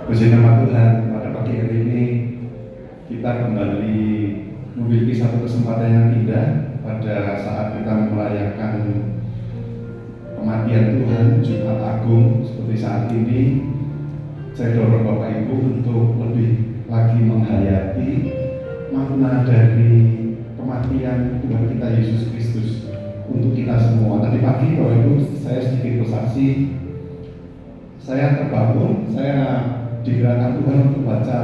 Puji nama Tuhan, pada pagi hari ini kita kembali memiliki satu kesempatan yang indah pada saat kita merayakan kematian Tuhan, Jumat Agung. Seperti saat ini, saya dorong Bapak Ibu untuk lebih lagi menghayati makna dari kematian Tuhan kita Yesus Kristus untuk kita semua. Tadi pagi Bapak Ibu, saya sedikit bersaksi, saya terbangun, saya digerakkan Tuhan untuk baca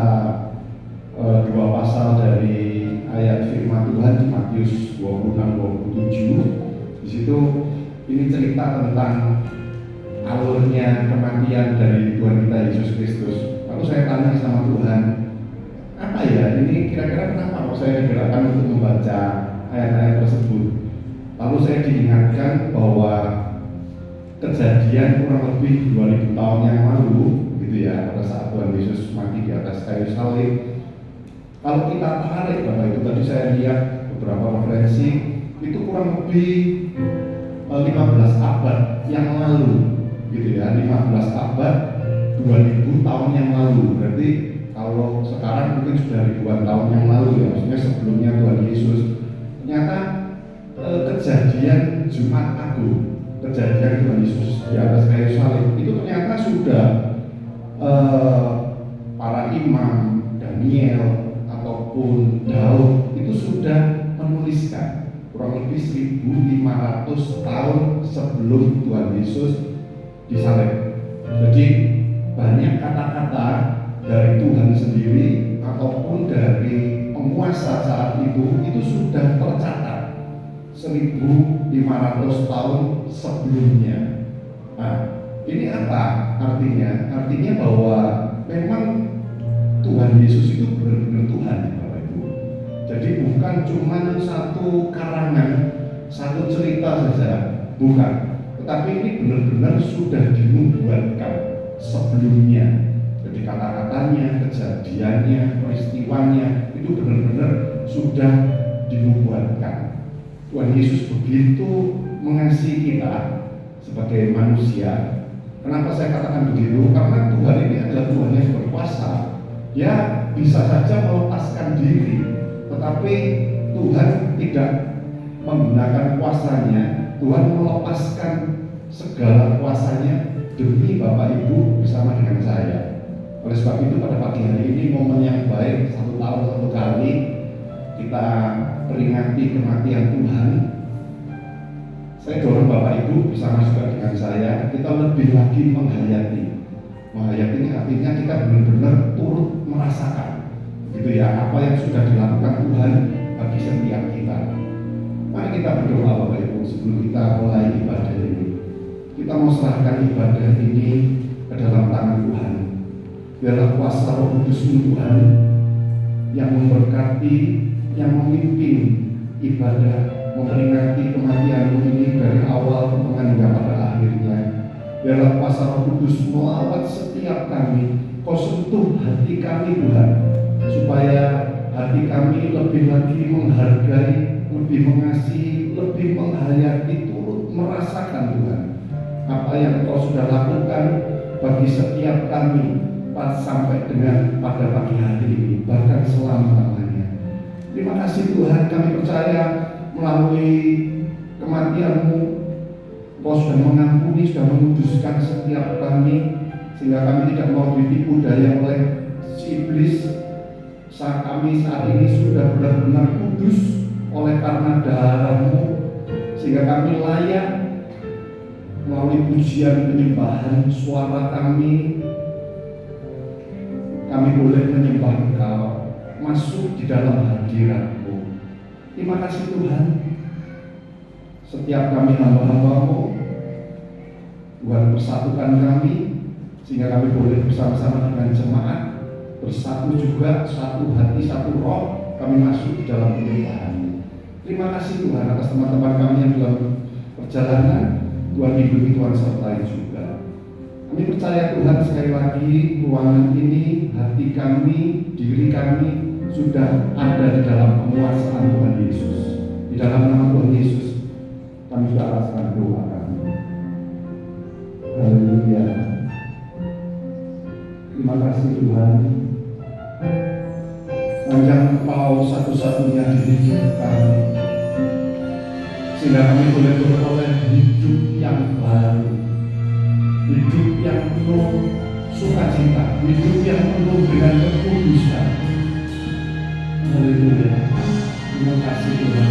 dua pasal dari ayat firman Tuhan di Matius 26-27. Di situ ini cerita tentang alurnya kematian dari Tuhan kita Yesus Kristus. Lalu saya tanya sama Tuhan, apa ya ini kira-kira kenapa kok saya digerakkan untuk membaca ayat-ayat tersebut? Lalu saya diingatkan bahwa kejadian kurang lebih 2000 tahun yang lalu gitu ya, pada saat Tuhan Yesus mati di atas kayu salib. Kalau kita tarik Bapak Ibu, tadi saya lihat beberapa referensi, itu kurang lebih 15 abad yang lalu gitu ya, 15 abad 2000 tahun yang lalu. Berarti kalau sekarang mungkin sudah ribuan tahun yang lalu ya, maksudnya sebelumnya Tuhan Yesus. Ternyata kejadian Jumat Agung, kejadian Tuhan Yesus di atas kayu salib itu ternyata sudah para imam, Daniel ataupun Daud itu sudah menuliskan kurang lebih 1500 tahun sebelum Tuhan Yesus disalib. Jadi banyak kata-kata dari Tuhan sendiri ataupun dari penguasa saat itu sudah tercatat 1500 tahun sebelumnya. Nah, ini apa artinya? Artinya bahwa memang Tuhan Yesus itu benar-benar Tuhan, Bapak Ibu. Jadi bukan cuma satu karangan, satu cerita saja, bukan. Tetapi ini benar-benar sudah dinubuatkan sebelumnya. Jadi kata-katanya, kejadiannya, peristiwanya itu benar-benar sudah dinubuatkan. Tuhan Yesus begitu mengasihi kita sebagai manusia. Kenapa saya katakan begitu? Karena Tuhan ini adalah Tuhan yang berkuasa. Dia bisa saja melepaskan diri, tetapi Tuhan tidak menggunakan kuasanya. Tuhan melepaskan segala kuasanya demi Bapak Ibu bersama dengan saya. Oleh sebab itu pada pagi hari ini momen yang baik, 1 tahun 1 kali kita peringati kematian Tuhan. Saya dorong Bapak Ibu bersama juga dengan saya, kita lebih lagi menghayati. Menghayati ini artinya kita benar-benar turut merasakan, gitu ya, apa yang sudah dilakukan Tuhan bagi setiap kita. Mari kita berdoa Bapak Ibu sebelum kita mulai ibadah ini. Kita mau serahkan ibadah ini ke dalam tangan Tuhan. Biarlah kuasa Roh Kudus-Mu Tuhan yang memberkati, yang memimpin ibadah memperingati kematian-Mu ini dari awal pertengahan hingga pada akhirnya. Biarlah kuasa Roh Kudus melawat setiap kami. Kau sentuh hati kami Tuhan, supaya hati kami lebih lagi menghargai, lebih mengasihi, lebih menghayati, turut merasakan Tuhan apa yang Kau sudah lakukan bagi setiap kami sampai dengan pada pagi hari ini, bahkan selama-lamanya. Terima kasih Tuhan, kami percaya melalui kematian-Mu Kau sudah mengampuni, sudah menguduskan setiap kami, sehingga kami tidak mau ditipu daya oleh si iblis. Saat kami saat ini sudah benar-benar kudus oleh karena darah-Mu, sehingga kami layak melalui pujian penyembahan suara kami boleh menyembah Engkau, masuk di dalam hadirat-Mu. Terima kasih Tuhan. Setiap kami hamba-hamba-Mu, Tuhan persatukan kami, sehingga kami boleh bersama-sama dengan jemaat bersatu juga, satu hati, satu roh, kami masuk di dalam penyembahan. Terima kasih Tuhan atas teman-teman kami yang dalam perjalanan. Tuhan lindungi, Tuhan sertai juga. Kami percaya Tuhan sekali lagi ruangan ini, hati kami, diri kami sudah ada di dalam penguasaan Tuhan Yesus. Di dalam nama Tuhan Yesus kami sudah alasan doa kami. Haleluya. Terima kasih Tuhan. Hanya Engkau satu-satunya di hidup kami, sehingga kami boleh beroleh hidup yang baru, hidup yang penuh sukacita, hidup yang penuh dengan kekudusan. Haleluya. Terima kasih Tuhan.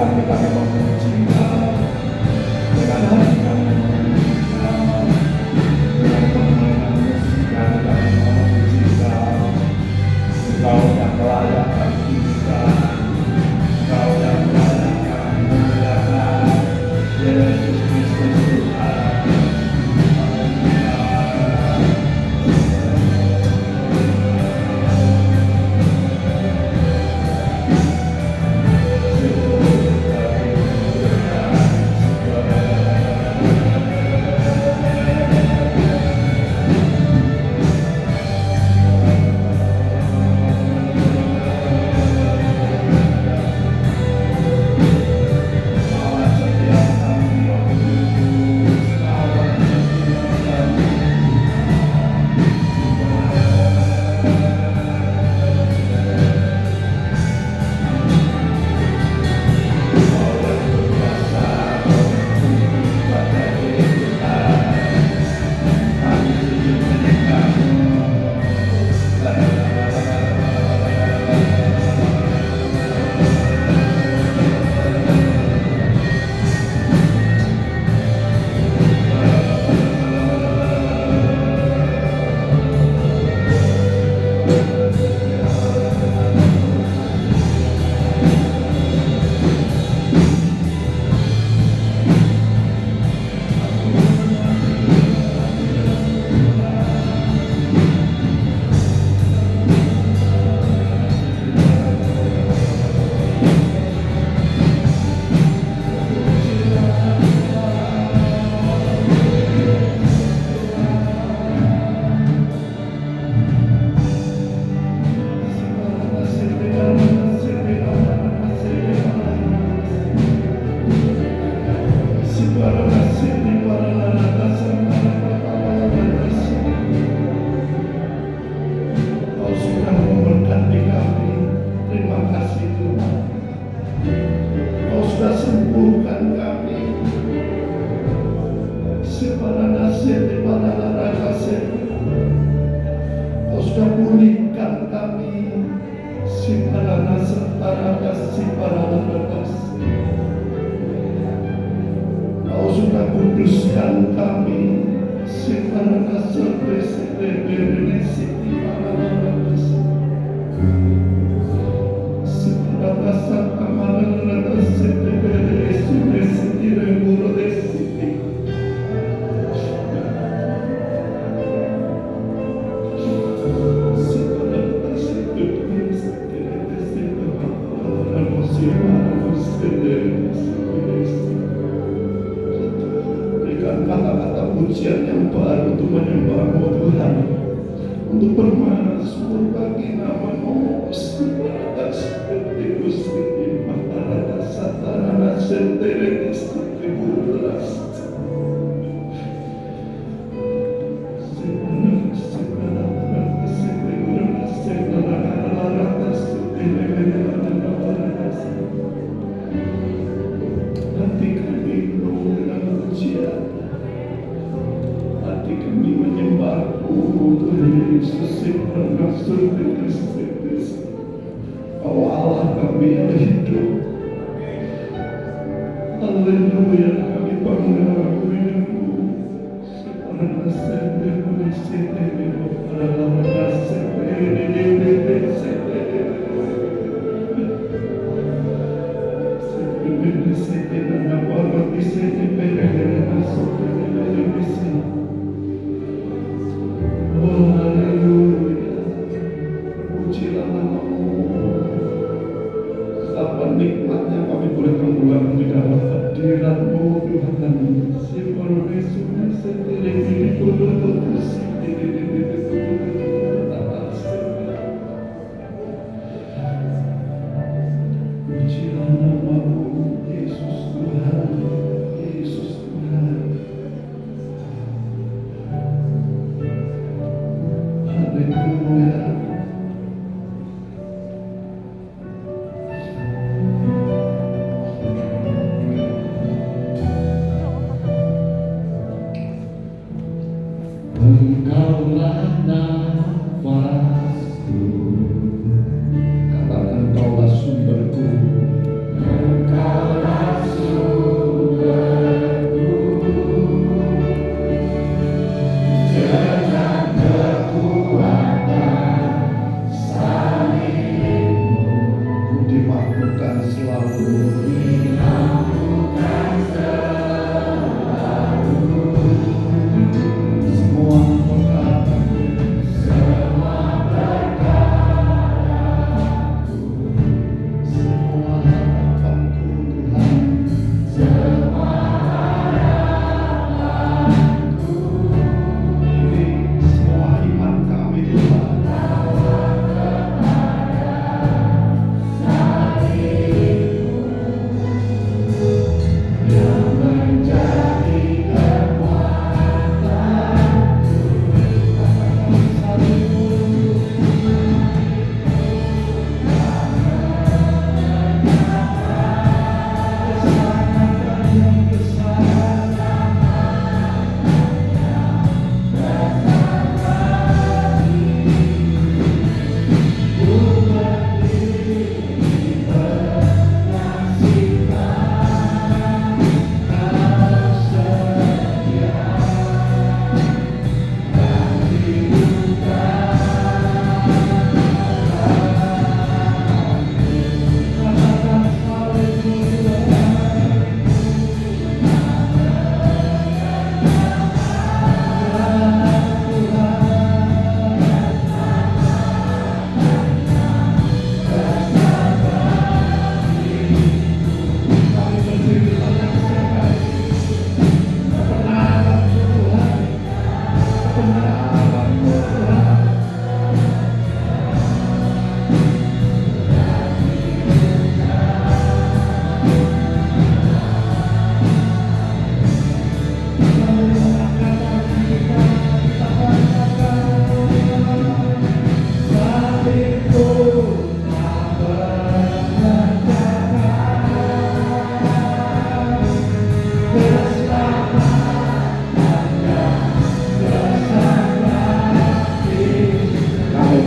hati kami memuji Kau, dengan hati kami memuji Kau, dengan permainan musik kami memuji Kau. Kau yang layak kami tinggikan, Kau yang layak kami muliakan, Yesus Kristus Tuhan. Kau sudah memberkati kami, terima kasih Tuhan. Kau sudah sembuhkan kami. Kau sudah pulihkan kami. Kau sudah kuduskan kami. Berikan kata-kata pujian yang baru untuk menyembah-Mu Tuhan, untuk bermasmur bagi nama-Mu. Hati kami penuh dengan pujian, hati kami menyembah-Mu Tuhan Yesus yang bermaksud di Kristus. Kau Allah kami yang hidup. Haleluya, kami bangga dengan-Mu. Oh haleluya, pujilah nama-Mu. Betapa nikmatnya kami boleh berpulang di dalam hadirat-Mu Tuhan. Pujilah nama-Mu Yesus Tuhan, Yesus Tuhan. Haleluya. Engkaulah nafasku, katakan Engkaulah sumberku. Engkaulah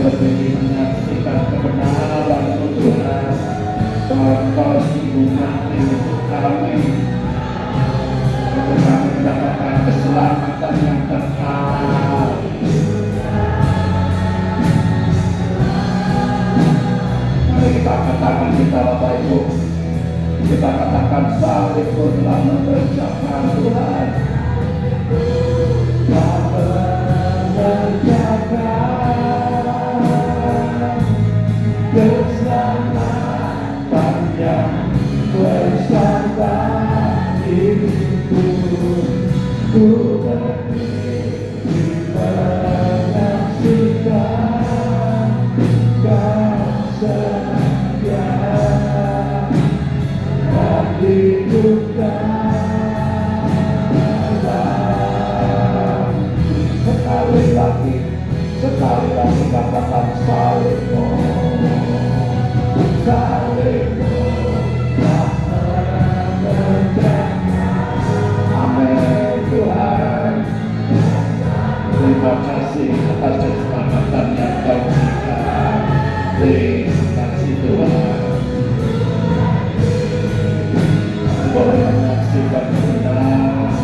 berdiri menyaksikan kebenaran Tuhan. Kau sungguh mati untuk kami, untuk kami mendapatkan keselamatan yang kekal. Mari kita angkat tangan kita, Bapak Ibu. Kita katakan salib telah mengerjakan Tuhan. Keselamatan yang bersama hidupku, ku berdiri menyaksikan kasih dan hidupkan. Sekali lagi katakan salibmu, salibmu telah mengerjakan. Amin Tuhan. Terima kasih atas keselamatan yang Kau berikan. Terima kasih Tuhan. Boleh menyaksikan kebenaran.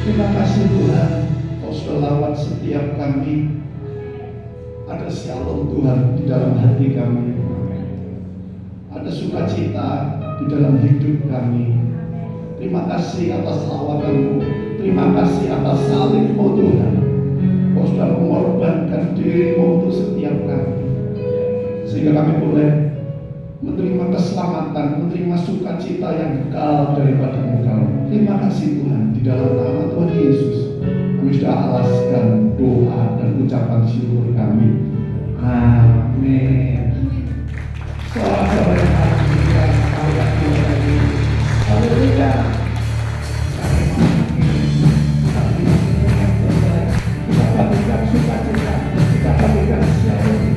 Terima kasih Tuhan, Kau sudah lawat setiap kami. Ada shalom Tuhan di dalam hati kami. Ada sukacita di dalam hidup kami. Terima kasih atas lawatan-Mu. Terima kasih atas salib-Mu Tuhan. Kau sudah mengorbankan diri-Mu untuk setiap kami, sehingga kami boleh menerima keselamatan, menerima sukacita yang kekal daripada Engkau. Terima kasih Tuhan, di dalam nama Tuhan Yesus kami sudah alaskan doa dan ucapan syukur kami. Amin. Salam yang harus Allah Tuhan. Haleluya. Kita berikan sukacita, kita berikan shalom.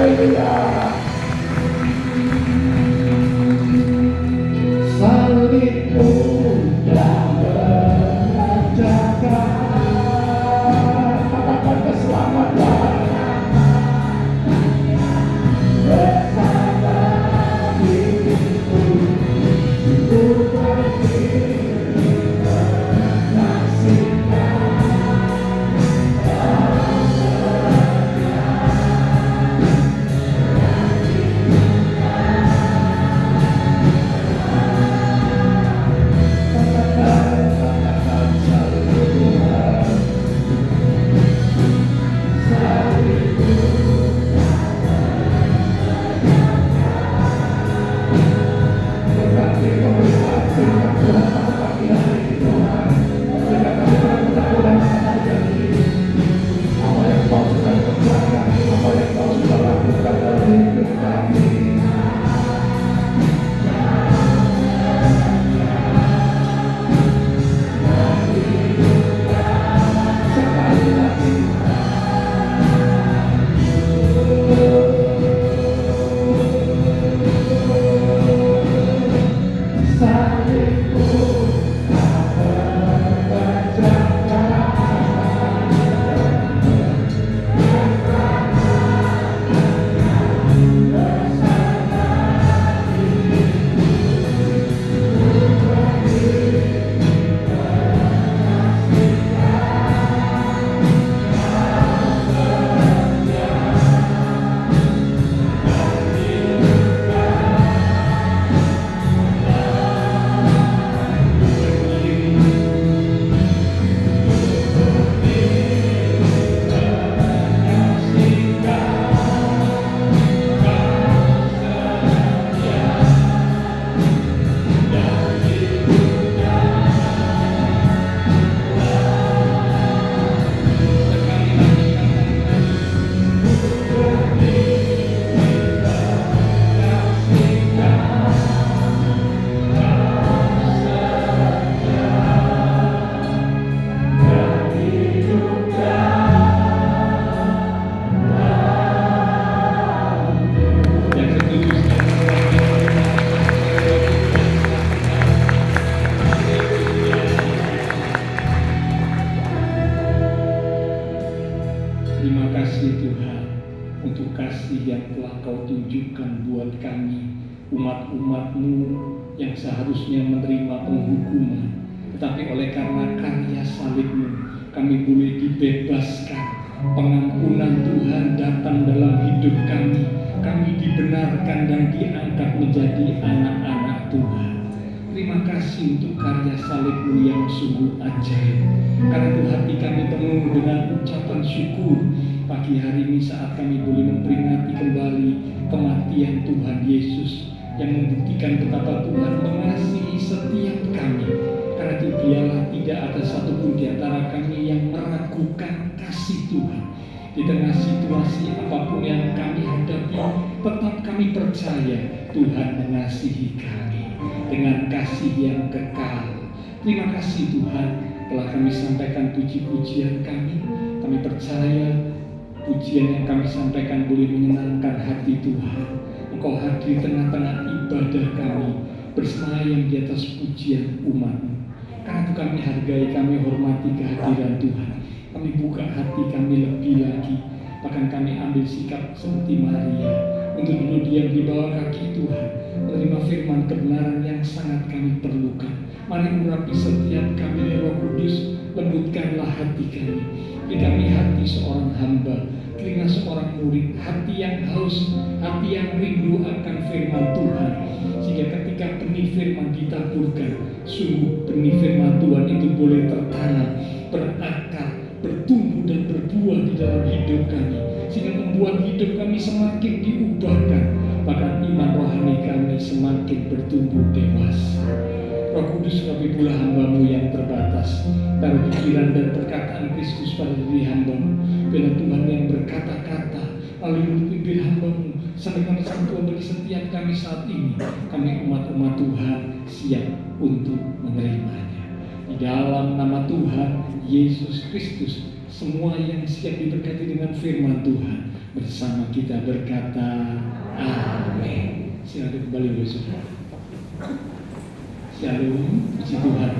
haleluya. Salibmu yang mengerjakan, katakan keselamatan bersama diriku, ku berdiri menyaksikan kau setia. Katakan selalu Tuhan, salibmu berarti pemerintah firman Tuhan pada pagi hari ini Tuhan. Sehingga kami benar-benar menghargai apa yang Kau sudah kerjakan, apa yang Kau sudah lakukan dalam hidup kami. Sekali lagi salibmu terima kasih Tuhan untuk kasih yang telah Kau tunjukkan buat kami, umat-umat-Mu yang seharusnya menerima penghukuman. Tetapi oleh karena karya salib-Mu, kami boleh dibebaskan. Pengampunan Tuhan datang dalam hidup kami. Kami dibenarkan dan diangkat menjadi anak-anak Tuhan. Terima kasih untuk karya salib-Mu yang sungguh ajaib. Karena itu hati kami penuh dengan ucapan syukur pagi hari ini saat kami boleh memperingati kembali kematian Tuhan Yesus yang membuktikan betapa Tuhan mengasihi setiap kami. Karena itu biarlah tidak ada satupun di antara kami yang meragukan kasih Tuhan. Di tengah situasi apapun yang kami hadapi, tetap kami percaya Tuhan mengasihi kami dengan kasih yang kekal. Terima kasih Tuhan telah kami sampaikan puji-pujian kami. Kami percaya pujian yang kami sampaikan boleh menyenangkan hati Tuhan. Engkau hadir di tengah-tengah ibadah kami, bersemayam di atas pujian umat-Mu. Karena itu kami hargai, kami hormati kehadiran Tuhan. Kami buka hati kami lebih lagi. Bahkan kami ambil sikap seperti Maria untuk duduk diam di bawah kaki Tuhan, menerima firman kebenaran yang sangat kami perlukan. Mari urapi setiap kami, Roh Kudus, lembutkanlah hati kami. Beri kami hati seorang hamba, telinga seorang murid, hati yang haus, hati yang rindu akan firman Tuhan. Sehingga ketika benih firman ditaburkan, sungguh benih firman Tuhan itu boleh tertanam, berakar, bertumbuh dan berbuah di dalam hidup kami. Sehingga membuat hidup kami semakin diubahkan, bahkan iman rohani kami semakin bertumbuh dewasa. Roh Kudus, kami pula hamba-Mu yang terbatas. Taruh pikiran dan perkataan Kristus pada diri hamba-Mu. Biarlah Tuhan yang berkata-kata melalui mulut bibir hamba-Mu sampaikan pesan Tuhan bagi setiap kami saat ini. Kami umat-umat Tuhan siap untuk menerimanya. Di dalam nama Tuhan Yesus Kristus, semua yang siap diberkati dengan firman Tuhan, bersama kita berkata amin. Silakan kembali besok. Shalom, puji Tuhan.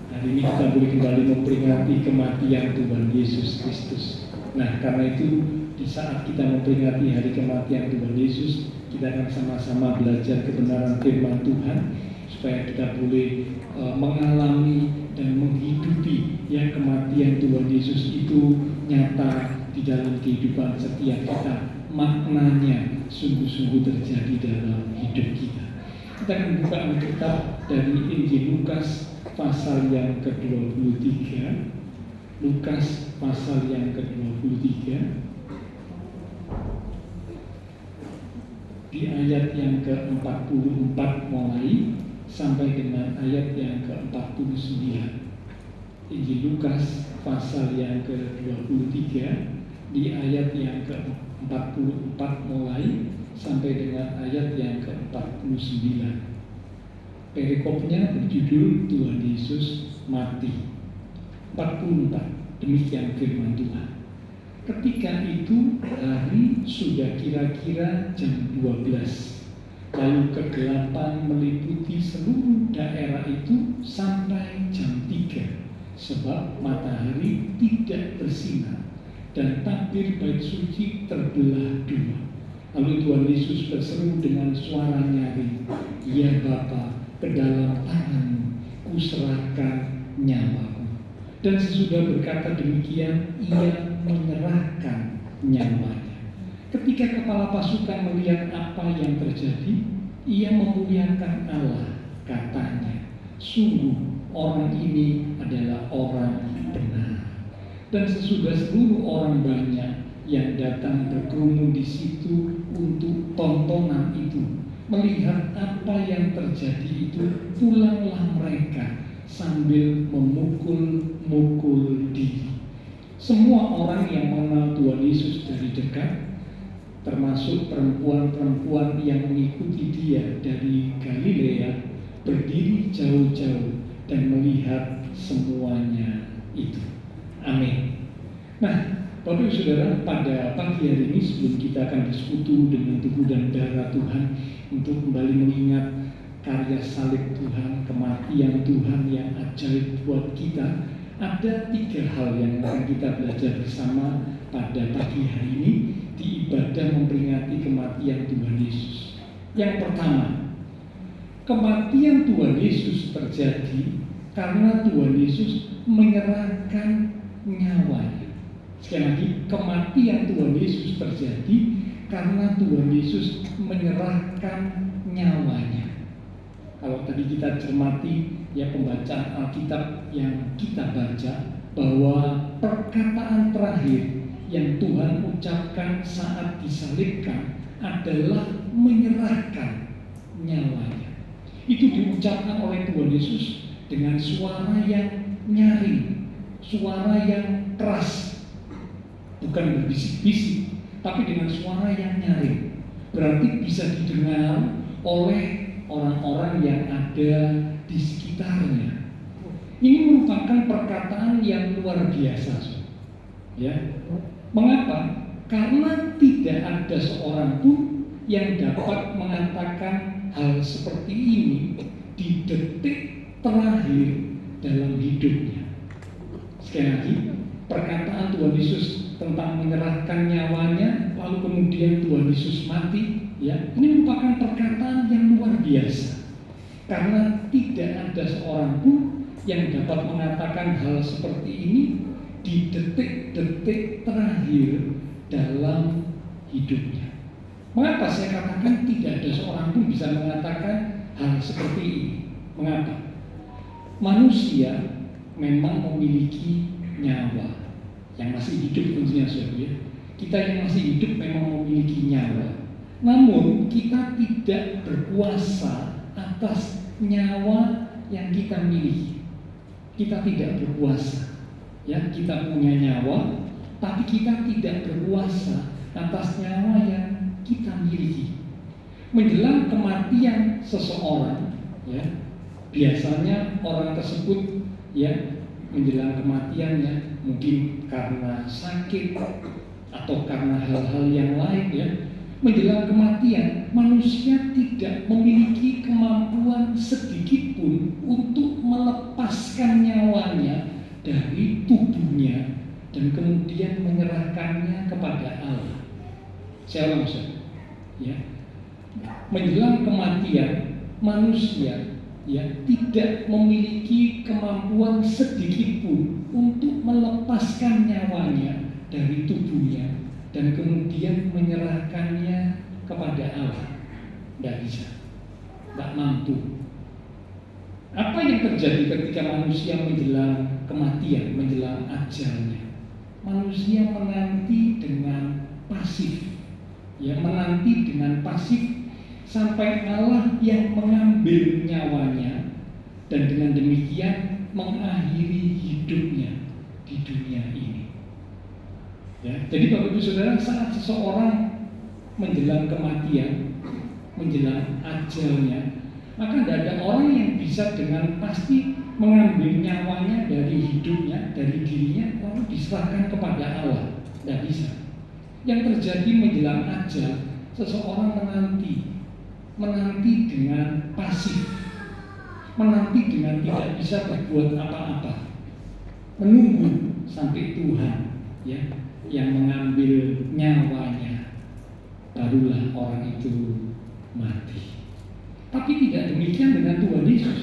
Hari ini kita boleh kembali memperingati kematian Tuhan Yesus Kristus. Nah, karena itu di saat kita memperingati hari kematian Tuhan Yesus, kita akan sama-sama belajar kebenaran firman Tuhan supaya kita boleh mengalami dan menghidupi yang kematian Tuhan Yesus itu nyata di dalam kehidupan setiap kita. Maknanya sungguh-sungguh terjadi dalam hidup kita. Kita akan buka Alkitab dari Injil Lukas pasal yang ke-23. Lukas pasal yang ke-23. Di ayat yang ke-44 mulai sampai dengan ayat yang ke-49. Injil Lukas pasal yang ke-23 di ayat yang ke-44 mulai sampai dengan ayat yang ke-49. Perikopnya berjudul Tuhan Yesus mati. 44, demikian firman Tuhan. Ketika itu hari sudah kira-kira jam 12. Lalu kegelapan meliputi seluruh daerah itu sampai jam 3, sebab matahari tidak bersinar dan tabir bait suci terbelah dua. Lalu Tuhan Yesus berseru dengan suara nyaring, "Ya Bapa, ke dalam tangan-Mu kuserahkan nyawaku." Dan sesudah berkata demikian, ia menyerahkan nyawanya. Ketika kepala pasukan melihat apa yang terjadi, ia memuliakan Allah, katanya, "Sungguh orang ini adalah orang benar." Dan sesudah seluruh orang banyak yang datang berkerumun di situ untuk tontonan itu, melihat apa yang terjadi itu, pulanglah mereka sambil memukul-mukul diri. Semua orang yang mengenal Tuhan Yesus dari dekat, termasuk perempuan-perempuan yang mengikuti Dia dari Galilea, berdiri jauh-jauh dan melihat semuanya itu. Amin. Nah, Bapak Saudara, pada pagi hari ini sebelum kita akan bersekutu dengan tubuh dan darah Tuhan untuk kembali mengingat karya salib Tuhan, kematian Tuhan yang ajaib buat kita, ada 3 hal yang akan kita belajar bersama pada pagi hari ini di ibadah memperingati kematian Tuhan Yesus. Yang pertama, kematian Tuhan Yesus terjadi karena Tuhan Yesus menyerahkan nyawanya. Sekali lagi, kematian Tuhan Yesus terjadi karena Tuhan Yesus menyerahkan nyawanya. Kalau tadi kita cermati ya pembacaan Alkitab yang kita baca, bahwa perkataan terakhir yang Tuhan ucapkan saat disalibkan adalah menyerahkan nyawanya. Itu diucapkan oleh Tuhan Yesus dengan suara yang nyaring, suara yang keras, bukan berbisik-bisik, tapi dengan suara yang nyaring. Berarti bisa didengar oleh orang-orang yang ada di sekitarnya. Ini merupakan perkataan yang luar biasa, ya. Mengapa? Karena tidak ada seorang pun yang dapat mengatakan hal seperti ini di detik terakhir dalam hidupnya. Sekali lagi, perkataan Tuhan Yesus tentang menyerahkan nyawanya, lalu kemudian Tuhan Yesus mati, ya, ini merupakan perkataan yang luar biasa. Karena tidak ada seorang pun yang dapat mengatakan hal seperti ini di detik-detik terakhir dalam hidupnya. Mengapa saya katakan tidak ada seorang pun bisa mengatakan hal seperti ini? Mengapa? Manusia memang memiliki nyawa. Yang masih hidup tentunya, saudara. Kita yang masih hidup memang memiliki nyawa. Namun kita tidak berkuasa atas nyawa yang kita miliki. Kita tidak berkuasa. Ya, kita punya nyawa, tapi kita tidak berkuasa atas nyawa yang kita miliki. Menjelang kematian seseorang, ya, biasanya orang tersebut, ya, menjelang kematiannya mungkin karena sakit, atau karena hal-hal yang lain ya, menjelang kematian manusia tidak memiliki kemampuan sedikit pun untuk melepaskan nyawanya dari tubuhnya dan kemudian menyerahkannya kepada Allah. Saya ulang ya. Menjelang kematian manusia ya tidak memiliki kemampuan sedikit pun untuk melepaskan nyawanya dari tubuhnya dan kemudian menyerahkannya kepada Allah. Tidak bisa, tidak mampu. Apa yang terjadi ketika manusia menjelang kematian, menjelang ajalnya? Manusia menanti dengan pasif, ya, menanti dengan pasif sampai Allah yang mengambil nyawanya dan dengan demikian mengakhiri hidupnya di dunia ini. Ya, jadi Bapak Ibu Saudara, saat seseorang menjelang kematian, menjelang ajalnya, maka tidak ada orang yang bisa dengan pasti mengambil nyawanya dari hidupnya, dari dirinya, lalu diserahkan kepada Allah. Tidak bisa. Yang terjadi menjelang ajal, seseorang menanti dengan pasif, menanti dengan tidak bisa berbuat apa-apa, menunggu sampai Tuhan ya yang mengambil nyawanya, barulah orang itu mati. Tapi tidak demikian dengan Tuhan Yesus.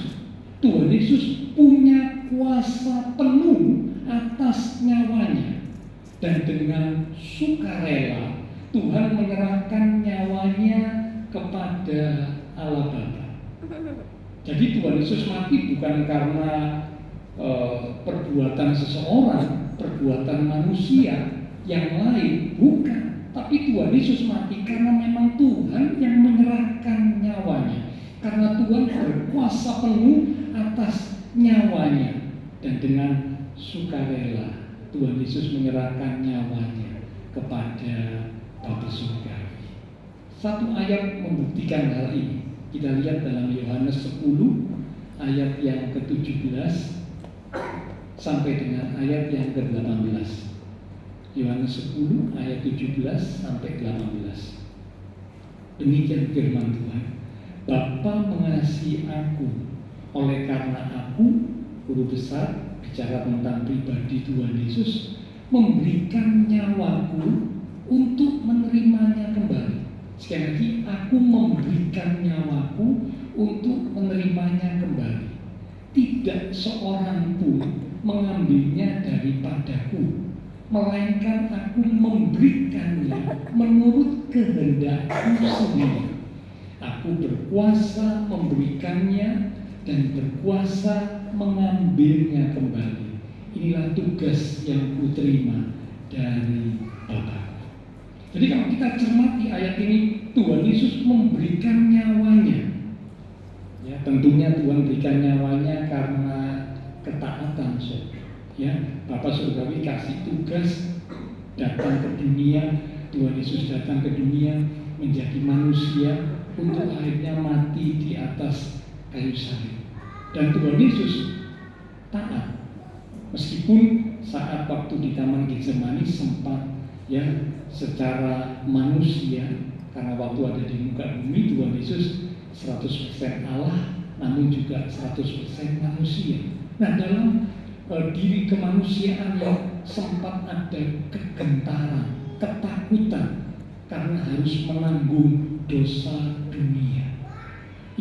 Tuhan Yesus punya kuasa penuh atas nyawanya, dan dengan sukarela Tuhan menyerahkan nyawanya kepada Allah Bapa. Jadi Tuhan Yesus mati bukan karena perbuatan seseorang, perbuatan manusia yang lain, bukan. Tapi Tuhan Yesus mati karena memang Tuhan yang menyerahkan nyawanya. Karena Tuhan berkuasa penuh atas nyawanya, dan dengan sukarela Tuhan Yesus menyerahkan nyawanya kepada Bapa Surgawi. Satu ayat membuktikan hal ini. Kita lihat dalam Yohanes 10 ayat yang ke-17 sampai dengan ayat yang ke-18. Yohanes 10 ayat 17 sampai 18. Demikian firman Tuhan. Bapa mengasihi aku, oleh karena aku, guru besar, bicara tentang pribadi Tuhan Yesus, memberikan nyawaku untuk menerimanya kembali. Sekali lagi, aku memberikan nyawaku untuk menerimanya kembali. Tidak seorang pun mengambilnya daripadaku, melainkan aku memberikannya menurut kehendakku sendiri. Aku berkuasa memberikannya dan berkuasa mengambilnya kembali. Inilah tugas yang kuterima dari Bapa. Jadi kalau kita cermati ayat ini, Tuhan Yesus memberikan nyawanya. Ya, tentunya Tuhan berikan nyawanya karena ketaatan. Ya, Bapa Surgawi kasih tugas datang ke dunia. Tuhan Yesus datang ke dunia menjadi manusia untuk akhirnya mati di atas kayu salib. Dan Tuhan Yesus taat, meskipun saat waktu di Taman Getsemani sempat ya secara manusia, karena waktu ada di muka bumi Tuhan Yesus 100% Allah, namun juga 100% manusia. Nah, dalam diri kemanusiaan yang sempat ada kegentaran, ketakutan karena harus menanggung dosa dunia.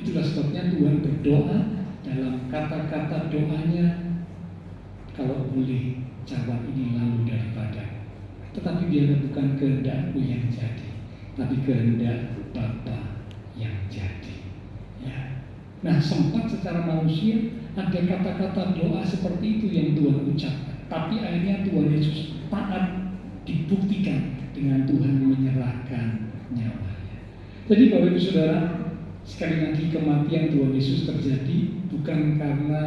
Itulah sebabnya Tuhan berdoa dalam kata-kata doanya, kalau boleh cawan ini lalu daripada, tetapi biarlah bukan kehendakku yang jadi, tapi kehendak Bapa yang jadi. Ya. Nah, sempat secara manusia ada kata-kata doa seperti itu yang Tuhan ucapkan, tapi akhirnya Tuhan Yesus taat, dibuktikan dengan Tuhan menyerahkan nyawanya. Jadi Bapak Ibu Saudara, sekali lagi kematian Tuhan Yesus terjadi bukan karena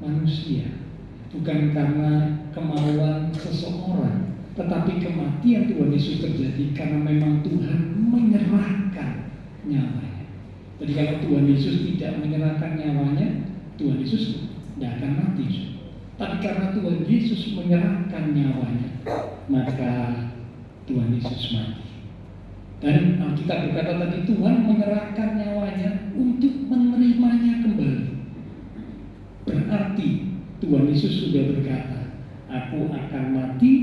manusia, bukan karena kemauan seseorang, tetapi kematian Tuhan Yesus terjadi karena memang Tuhan menyerahkan nyawanya. Jadi kalau Tuhan Yesus tidak menyerahkan nyawanya, Tuhan Yesus tidak akan mati. Tapi karena Tuhan Yesus menyerahkan nyawanya, maka Tuhan Dan Alkitab berkata tadi Tuhan menyerahkan nyawanya untuk menerimanya kembali. Berarti Tuhan Yesus sudah berkata, aku akan mati,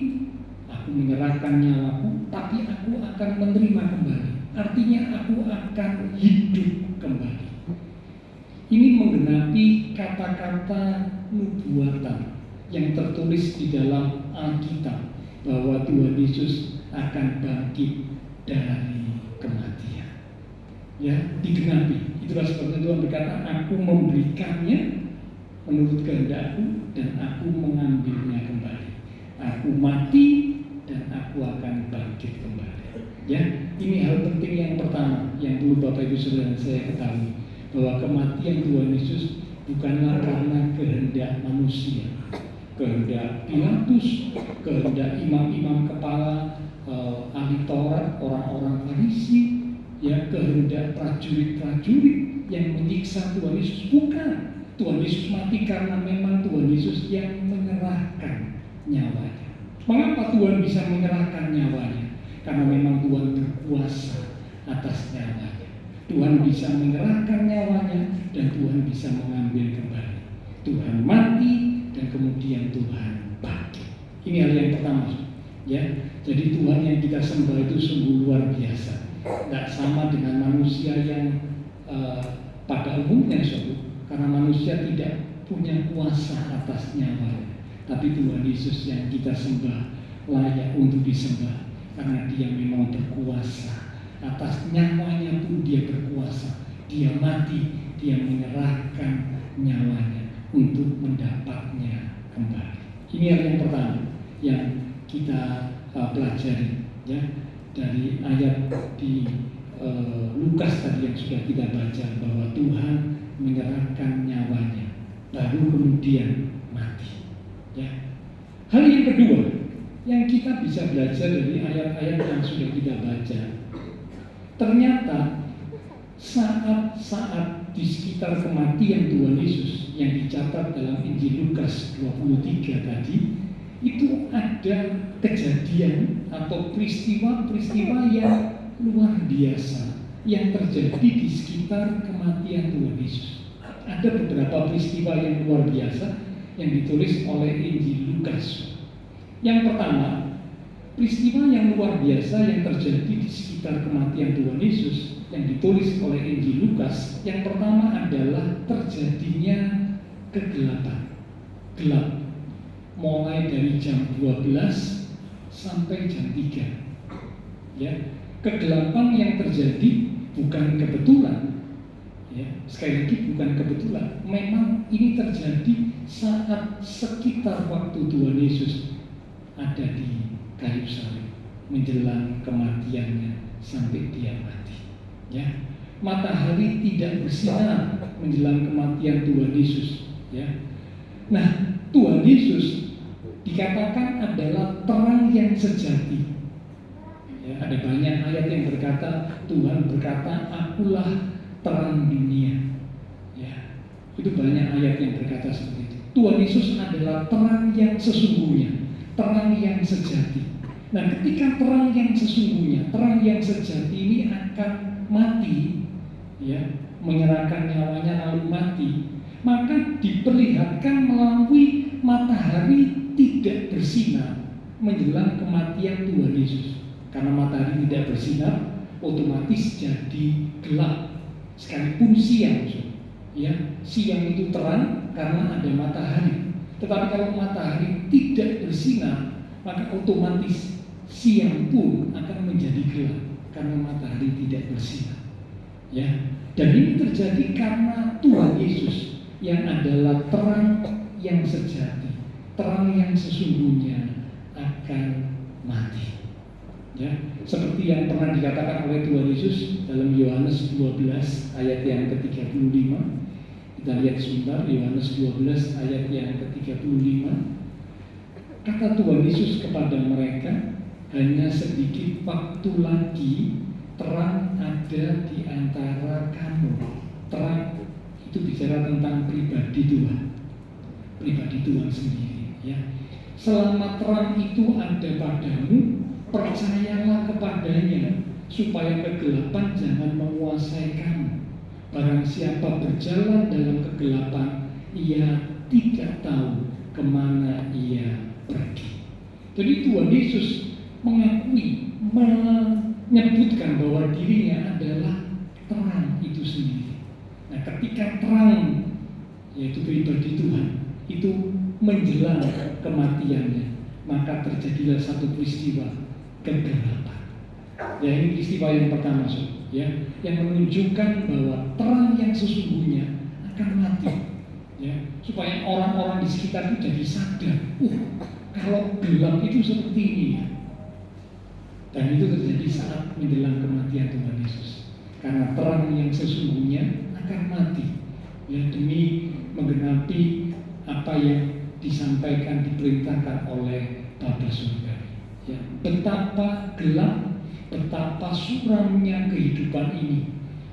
aku menyerahkan nyawaku, tapi aku akan menerima kembali. Artinya aku akan hidup kembali. Ini menggenapi kata-kata nubuatan yang tertulis di dalam Alkitab bahwa Tuhan Yesus akan bangkit dari kematian. Ya, digenapi. Itulah sebabnya Tuhan berkata, aku memberikannya menurut kehendakku dan aku mengambilnya kembali. Aku mati dan aku akan bangkit kembali. Ya, ini hal penting yang pertama yang perlu Bapak Ibu Saudara saya ketahui, bahwa kematian Tuhan Yesus bukanlah karena kehendak manusia, kehendak Pilatus, kehendak imam-imam kepala ahli Taurat, orang-orang Farisi, ya, kehendak prajurit-prajurit yang menyiksa Tuhan Yesus. Bukan. Tuhan Yesus mati karena memang Tuhan Yesus yang menyerahkan nyawanya. Mengapa Tuhan bisa menyerahkan nyawanya? Karena memang Tuhan berkuasa atas nyawanya. Tuhan bisa menyerahkan nyawanya dan Tuhan bisa mengambil kembali. Tuhan mati dan kemudian Tuhan bangkit. Ini hal yang pertama, ya. Jadi Tuhan yang kita sembah itu sungguh luar biasa. Tidak sama dengan manusia yang pada umumnya, karena manusia tidak punya kuasa atas nyawanya. Tapi Tuhan Yesus yang kita sembah layak untuk disembah karena Dia memang berkuasa atas nyawanya pun. Dia berkuasa. Dia mati, Dia menyerahkan nyawanya untuk mendapatnya kembali. Ini yang pertama yang kita pelajari, ya, dari ayat di Lukas tadi yang sudah kita baca, bahwa Tuhan menyerahkan nyawanya baru kemudian mati, ya. Hal yang kedua yang kita bisa belajar dari ayat-ayat yang sudah kita baca, ternyata saat-saat di sekitar kematian Tuhan Yesus yang dicatat dalam Injil Lukas 23 tadi, itu ada kejadian atau peristiwa-peristiwa yang luar biasa yang terjadi di sekitar kematian Tuhan Yesus. Ada beberapa peristiwa yang luar biasa yang ditulis oleh Injil Lukas. Yang pertama, peristiwa yang luar biasa yang terjadi di sekitar kematian Tuhan Yesus yang ditulis oleh Injil Lukas. Yang pertama adalah terjadinya kegelapan. Gelap mulai dari jam 12 sampai jam 3. Ya, kegelapan yang terjadi bukan kebetulan. Ya, sekali lagi bukan kebetulan. Memang ini terjadi saat sekitar waktu Tuhan Yesus ada di kayu salib menjelang kematiannya sampai Dia mati. Ya, matahari tidak bersinar menjelang kematian Tuhan Yesus. Ya, nah Tuhan Yesus dikatakan adalah terang yang sejati. Ya, ada banyak ayat yang berkata, Tuhan berkata, akulah terang dunia. Ya, itu banyak ayat yang berkata seperti itu. Tuhan Yesus adalah terang yang sesungguhnya, terang yang sejati. Nah, ketika terang yang sesungguhnya, terang yang sejati ini akan mati, ya, menyerahkan nyawanya lalu mati, maka diperlihatkan melalui matahari tidak bersinar menjelang kematian Tuhan Yesus. Karena matahari tidak bersinar, otomatis jadi gelap. Sekalipun siang, ya, siang itu terang karena ada matahari. Tetapi kalau matahari tidak bersinar, maka otomatis siang pun akan menjadi gelap karena matahari tidak bersinar. Ya, dan ini terjadi karena Tuhan Yesus yang adalah terang yang sejati, terang yang sesungguhnya akan mati. Ya, seperti yang pernah dikatakan oleh Tuhan Yesus dalam Yohanes 12 ayat yang ke-35. Kita lihat sebentar Yohanes 12 ayat yang ke-35. Kata Tuhan Yesus kepada mereka, hanya sedikit waktu lagi terang ada di antara kamu. Terang itu bicara tentang pribadi Tuhan, pribadi Tuhan sendiri. Ya, selama terang itu ada padamu, percayalah kepadanya supaya kegelapan jangan menguasai kamu. Barang siapa berjalan dalam kegelapan, ia tidak tahu kemana ia pergi. Jadi Tuhan Yesus mengakui, menyebutkan bahwa dirinya adalah terang itu sendiri. Nah, ketika terang, yaitu pribadi Tuhan, itu menjelang kematiannya, maka terjadilah satu peristiwa kegelapan. Ya, ini peristiwa yang pertama, ya, yang menunjukkan bahwa terang yang sesungguhnya akan mati, ya, supaya orang-orang di sekitar itu jadi sadar, kalau gelap itu seperti ini, ya. Dan itu terjadi saat menjelang kematian Tuhan Yesus, karena terang yang sesungguhnya akan mati, ya, demi menggenapi apa yang disampaikan, diperintahkan oleh Bapa Surgawi. Ya, betapa gelap, betapa suramnya kehidupan ini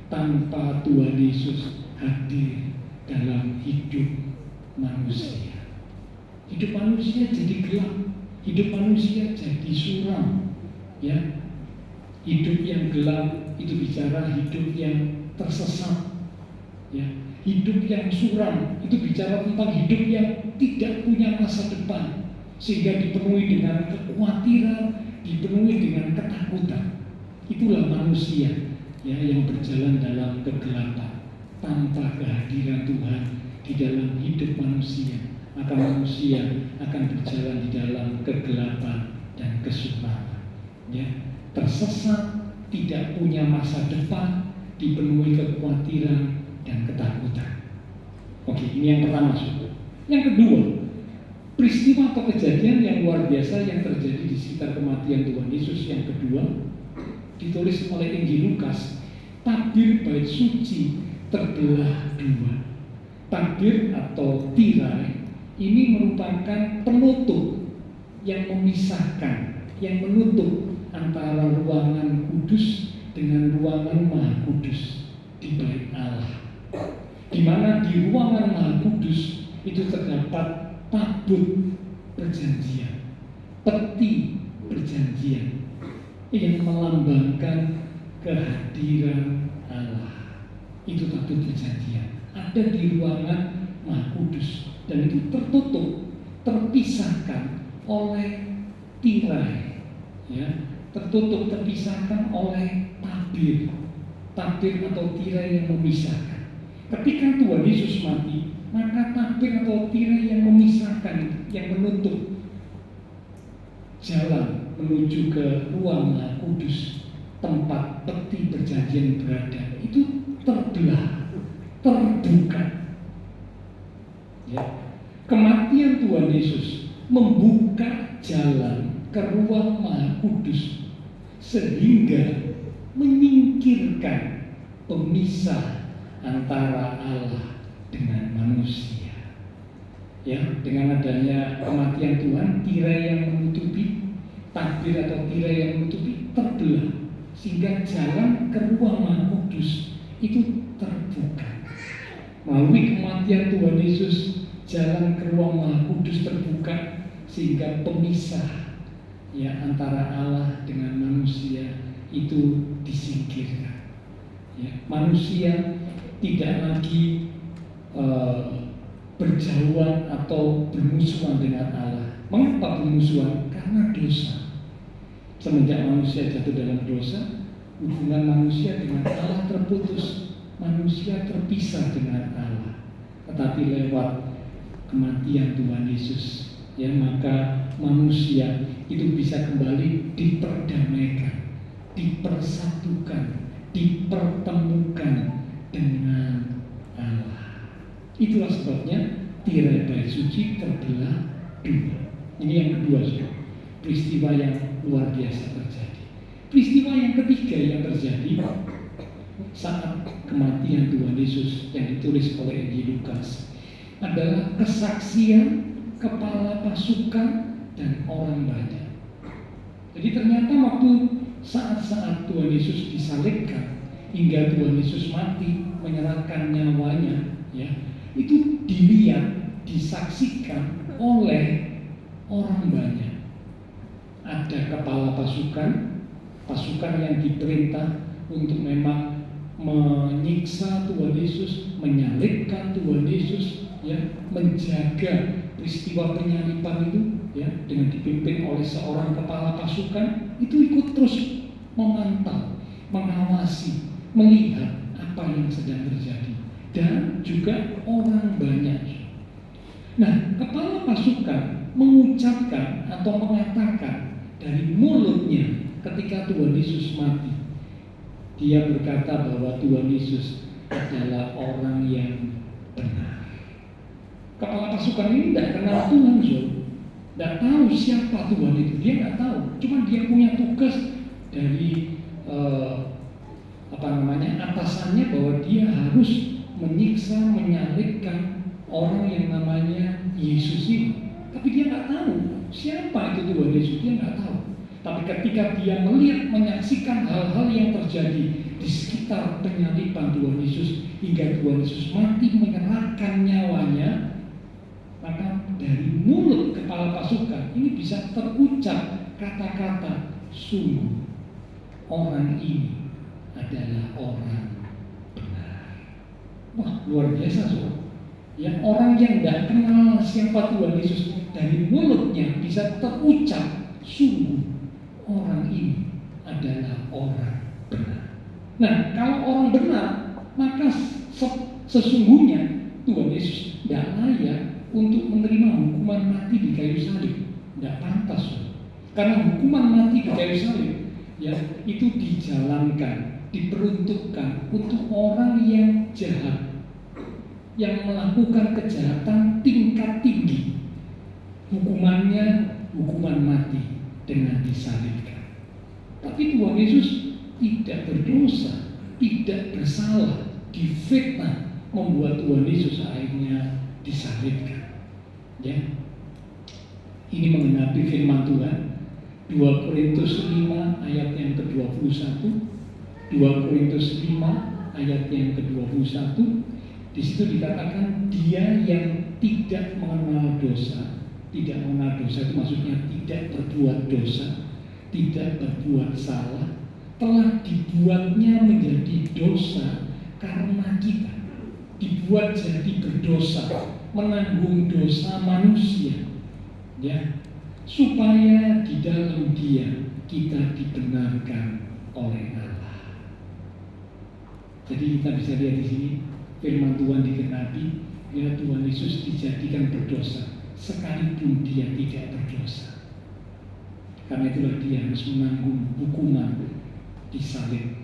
tanpa Tuhan Yesus hadir dalam hidup manusia. Hidup manusia jadi gelap, hidup manusia jadi suram. Ya, hidup yang gelap itu bicara hidup yang tersesat. Ya, hidup yang suram itu bicara tentang hidup yang tidak punya masa depan, sehingga dipenuhi dengan kekhawatiran, dipenuhi dengan ketakutan. Itulah manusia, ya, yang berjalan dalam kegelapan tanpa kehadiran Tuhan di dalam hidup manusia. Maka manusia akan berjalan di dalam kegelapan dan kesuraman. Ya, tersesat, tidak punya masa depan, dipenuhi kekhawatiran dan ketakutan. Oke, ini yang pertama, Saudara. Yang kedua, peristiwa atau kejadian yang luar biasa yang terjadi di sekitar kematian Tuhan Yesus yang kedua ditulis oleh Injil Lukas. Tabir bait suci terbelah dua. Tabir atau tirai ini merupakan penutup yang memisahkan, yang menutup antara ruangan kudus dengan ruangan maha kudus di bait Allah, di mana di ruangan maha kudus itu terdapat tabut perjanjian, peti perjanjian yang melambangkan kehadiran Allah. Itu tabut perjanjian ada di ruangan maha kudus, dan itu tertutup, terpisahkan oleh tirai, ya, tertutup, terpisahkan oleh tabir atau tirai yang memisahkan. Ketika Tuhan Yesus mati, maka tabir atau tirai yang memisahkan, yang menutup jalan menuju ke ruang Maha Kudus, tempat peti perjanjian berada, itu terbelah, terbuka. Ya. Kematian Tuhan Yesus membuka jalan ke ruang Maha Kudus, sehingga menyingkirkan pemisah antara Allah dengan manusia. Ya, dengan adanya kematian Tuhan, tirai yang menutupi, tabir atau tirai yang menutupi terbelah, sehingga jalan ke ruang Maha Kudus itu terbuka. Melalui kematian Tuhan Yesus, jalan ke ruang Maha Kudus terbuka, sehingga pemisah, ya, antara Allah dengan manusia itu disingkirkan. Ya, manusia tidak lagi berjauhan atau bermusuhan dengan Allah. Mengapa bermusuhan? Karena dosa. Semenjak manusia jatuh dalam dosa, hubungan manusia dengan Allah terputus. Manusia terpisah dengan Allah. Tetapi lewat kematian Tuhan Yesus, ya, maka manusia itu bisa kembali diperdamaikan, dipersatukan, dipertemukan dengan Allah. Itulah sebabnya tirai bait suci terbelah dua. Ini yang kedua, Saudara. Peristiwa yang luar biasa terjadi. Peristiwa yang ketiga yang terjadi saat kematian Tuhan Yesus yang ditulis oleh Injil Lukas adalah kesaksian kepala pasukan dan orang banyak. Jadi ternyata waktu saat-saat Tuhan Yesus disalibkan hingga Tuhan Yesus mati menyerahkan nyawanya, ya, itu dilihat, disaksikan oleh orang banyak. Ada kepala pasukan, pasukan yang diperintah untuk memang menyiksa Tuhan Yesus, menyalibkan Tuhan Yesus, ya, menjaga peristiwa penyaliban itu, ya, dengan dipimpin oleh seorang kepala pasukan, itu ikut terus memantau, mengawasi, melihat apa yang sedang terjadi, dan juga orang banyak. Nah, kepala pasukan mengucapkan atau mengatakan dari mulutnya ketika Tuhan Yesus mati, dia berkata bahwa Tuhan Yesus adalah orang yang benar. Kepala pasukan ini tidak kenal Tuhan, tidak tahu siapa Tuhan itu, dia tidak tahu. Cuma dia punya tugas dari atasannya bahwa dia harus menyiksa, menyalibkan orang yang namanya Yesus ini. Tapi dia nggak tahu siapa itu Tuhan Yesus, dia nggak tahu. Tapi ketika dia melihat, menyaksikan hal-hal yang terjadi di sekitar penyaliban Tuhan Yesus hingga Tuhan Yesus mati menyerahkan nyawanya, maka dari mulut kepala pasukan ini bisa terucap kata-kata, sungguh orang ini adalah orang benar. Wah, luar biasa, saudara. Ya, orang yang tidak kenal siapa Tuhan Yesus, dari mulutnya bisa terucap, sungguh orang ini adalah orang benar. Nah, kalau orang benar, maka sesungguhnya Tuhan Yesus tidak layak untuk menerima hukuman mati di kayu salib. Tidak pantas. Karena hukuman mati di kayu salib, ya, itu dijalankan, diperuntukkan untuk orang yang jahat, yang melakukan kejahatan tingkat tinggi. Hukumannya hukuman mati dengan disalibkan. Tapi Tuhan Yesus tidak berdosa, tidak bersalah, difitnah, membuat Tuhan Yesus akhirnya disalibkan. Ya, ini menggenapi firman Tuhan 2 Korintus 5 ayat yang ke-21, 2 Korintus 5 ayat yang ke-21. Di situ dikatakan dia yang tidak mengenal dosa. Tidak mengenal dosa itu maksudnya tidak berbuat dosa, tidak berbuat salah, telah dibuatnya menjadi dosa karena kita. Dibuat jadi berdosa, menanggung dosa manusia, ya, supaya di dalam dia kita dibenarkan oleh Allah. Jadi kita bisa lihat di sini firman Tuhan digenapi, ya, Tuhan Yesus dijadikan berdosa sekalipun dia tidak berdosa. Karena itulah dia harus menanggung hukuman disalib.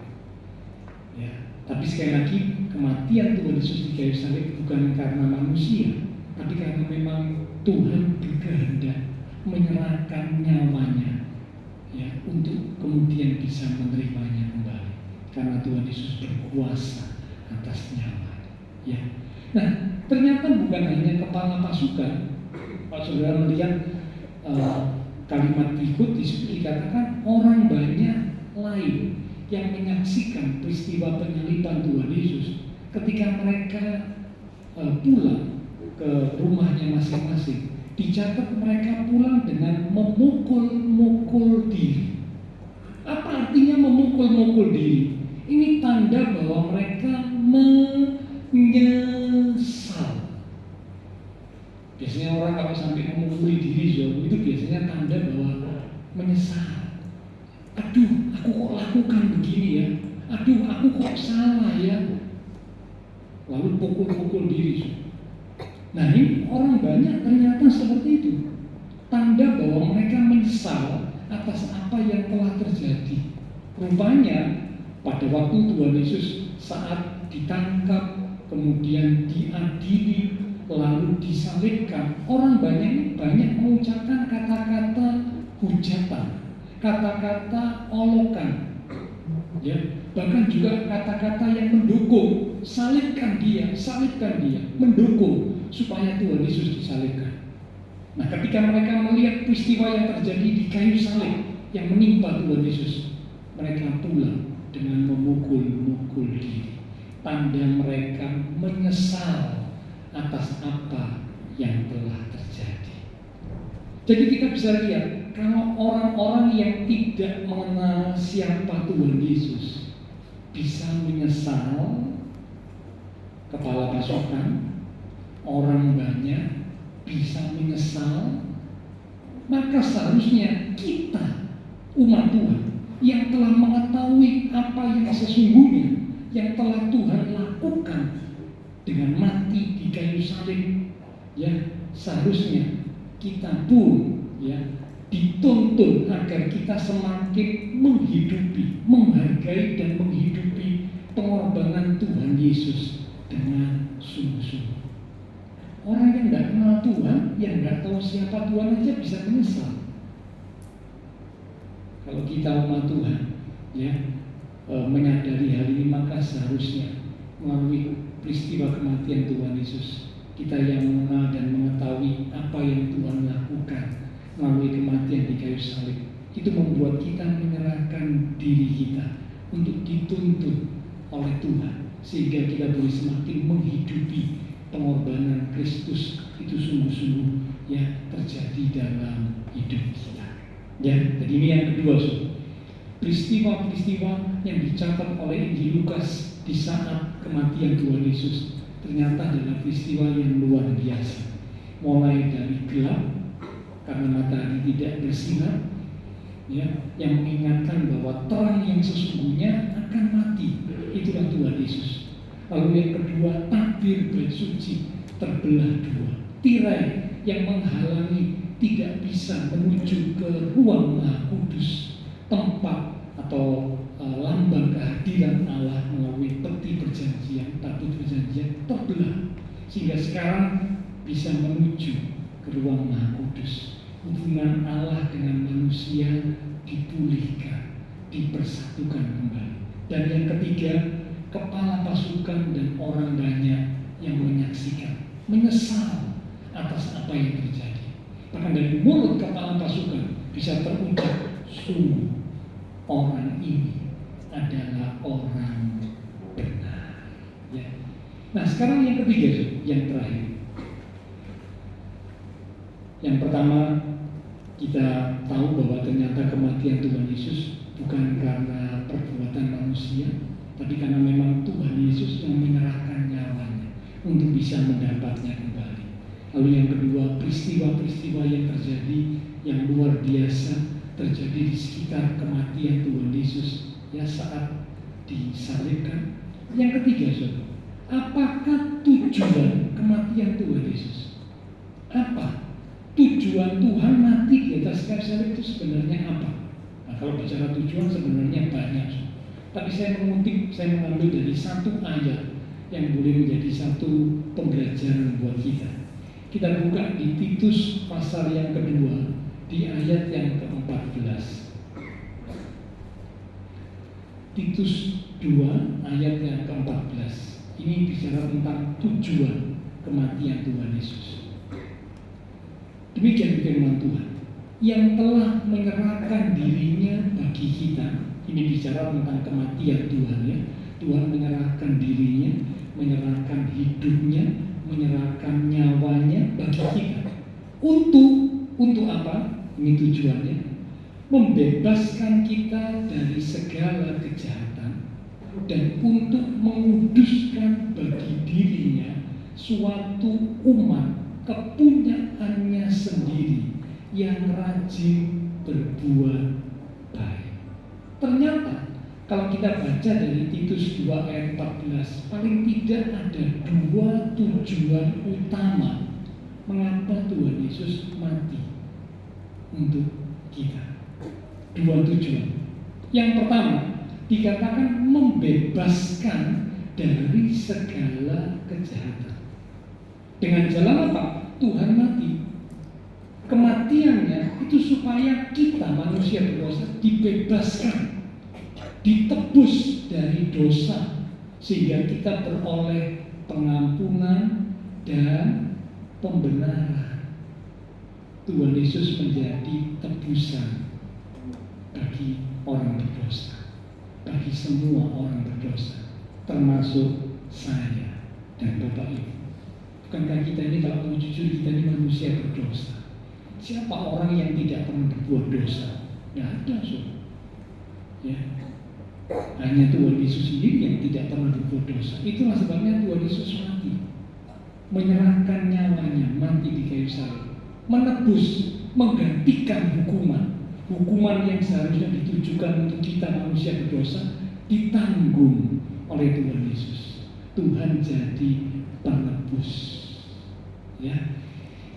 Ya, tapi sekali lagi kematian Tuhan Yesus di kayu salib bukan karena manusia, tapi karena memang Tuhan berkehendak menyerahkan nyawanya, ya, untuk kemudian bisa menerimanya kembali. Karena Tuhan Yesus berkuasa atas nyawa. Ya. Nah, ternyata bukan hanya kepala pasukan. Kalau saudara melihat kalimat berikut di situ dikatakan orang banyak lain yang menyaksikan peristiwa penyaliban Tuhan Yesus ketika mereka pulang ke rumahnya masing-masing. Dicatat mereka pulang dengan memukul-mukul diri. Apa artinya memukul-mukul diri? Ini tanda bahwa mereka menyesal. Biasanya orang kalau sampai memukuli diri itu biasanya tanda bahwa menyesal. Aduh, aku kok lakukan begini ya? Aduh, aku kok salah ya? Lalu pukul-pukul diri. Nah, ini orang banyak ternyata seperti itu. Tanda bahwa mereka menyesal atas apa yang telah terjadi. Rupanya pada waktu Tuhan Yesus saat ditangkap, kemudian diadili, lalu disalibkan, orang banyak mengucapkan kata-kata hujatan, kata-kata olokan, ya, bahkan juga kata-kata yang mendukung, salibkan dia, mendukung supaya Tuhan Yesus disalibkan. Nah, ketika mereka melihat peristiwa yang terjadi di kayu salib yang menimpa Tuhan Yesus, mereka pulang dengan memukul-mukul diri. Tanda mereka menyesal atas apa yang telah terjadi. Jadi kita bisa lihat kalau orang-orang yang tidak mengenal siapa Tuhan Yesus bisa menyesal, kepala pasukan, orang banyak bisa menyesal, maka seharusnya kita, umat Tuhan, yang telah mengetahui apa yang sesungguhnya, yang telah Tuhan lakukan dengan mati di kayu salib, ya seharusnya kita pun ya dituntun agar kita semakin menghidupi, menghargai dan menghidupi pengorbanan Tuhan Yesus dengan sungguh-sungguh. Orang yang tidak kenal Tuhan, yang tidak tahu siapa Tuhan aja bisa menyesal. Kalau kita umat Tuhan, ya menyadari hal ini, maka seharusnya melalui peristiwa kematian Tuhan Yesus, kita yang mengenal dan mengetahui apa yang Tuhan lakukan melalui kematian di kayu salib, itu membuat kita menyerahkan diri kita untuk dituntun oleh Tuhan, sehingga kita boleh semakin menghidupi pengorbanan Kristus itu sungguh-sungguh yang terjadi dalam hidup kita. Ya, jadi ini yang kedua, peristiwa-peristiwa yang dicatat oleh Injil Lukas di saat kematian Tuhan Yesus ternyata adalah peristiwa yang luar biasa. Mulai dari gelap karena matahari tidak bersinar, ya, yang mengingatkan bahwa terang yang sesungguhnya akan mati, itulah Tuhan Yesus. Lalu yang kedua, tabir bait suci terbelah dua, tirai yang menghalangi tidak bisa menuju ke ruang Maha Kudus, tempat atau lambang kehadiran Allah melalui peti perjanjian, tabut perjanjian terbelah, sehingga sekarang bisa menuju ke ruang Maha Kudus. Hubungan Allah dengan manusia dipulihkan, dipersatukan kembali. Dan yang ketiga, kepala pasukan dan orang banyak yang menyaksikan, menyesal atas apa yang terjadi. Bahkan dari mulut kepala pasukan bisa terucap, sungguh orang ini adalah orang benar. Ya. Nah sekarang yang ketiga, yang terakhir. Yang pertama, kita tahu bahwa ternyata kematian Tuhan Yesus bukan karena perbuatan manusia, tapi karena memang Tuhan Yesus yang menyerahkan nyawanya untuk bisa mendapatnya kembali. Lalu yang kedua, peristiwa-peristiwa yang terjadi yang luar biasa terjadi di sekitar kematian Tuhan Yesus, ya saat disalibkan. Yang ketiga, saudara, apakah tujuan kematian Tuhan Yesus? Apa tujuan Tuhan mati di atas kayu salib itu sebenarnya apa? Nah, kalau bicara tujuan sebenarnya banyak. Tapi saya mengambil dari satu ayat yang boleh menjadi satu pembelajaran buat kita. Kita buka di Titus pasal yang kedua, di ayat yang ke-14. Titus 2 ayat yang ke-14. Ini bicara tentang tujuan kematian Tuhan Yesus. Demikian firman Tuhan yang telah menyerahkan dirinya bagi kita. Ini bicara tentang kematian Tuhan, ya. Tuhan menyerahkan dirinya, menyerahkan hidupnya, menyerahkan nyawanya bagi kita. Untuk apa? Ini tujuannya, membebaskan kita dari segala kejahatan dan untuk menguduskan bagi dirinya suatu umat kepunyaannya sendiri yang rajin berbuat baik. Ternyata kalau kita baca dari Titus 2 ayat 14, paling tidak ada dua tujuan utama mengapa Tuhan Yesus mati untuk kita. Dua tujuan. Yang pertama, dikatakan membebaskan dari segala kejahatan. Dengan jalan apa? Tuhan mati. Kematiannya itu supaya kita manusia berdosa dibebaskan, ditebus dari dosa, sehingga kita beroleh pengampunan dan pembenaran. Tuhan Yesus menjadi tebusan bagi orang berdosa, bagi semua orang berdosa, termasuk saya dan Bapak Ibu. Bukankah kita ini, kalau mau jujur, kita ini manusia berdosa. Siapa orang yang tidak pernah berbuat dosa? Tidak ada, saudara. Ya. Hanya Tuhan Yesus sendiri yang tidak pernah berbuat dosa. Itulah sebabnya Tuhan Yesus mati, menyerahkan nyawanya, mati di kayu salib, menebus, menggantikan hukuman yang seharusnya ditujukan untuk kita manusia berdosa, ditanggung oleh Tuhan Yesus. Tuhan jadi penebus. Ya.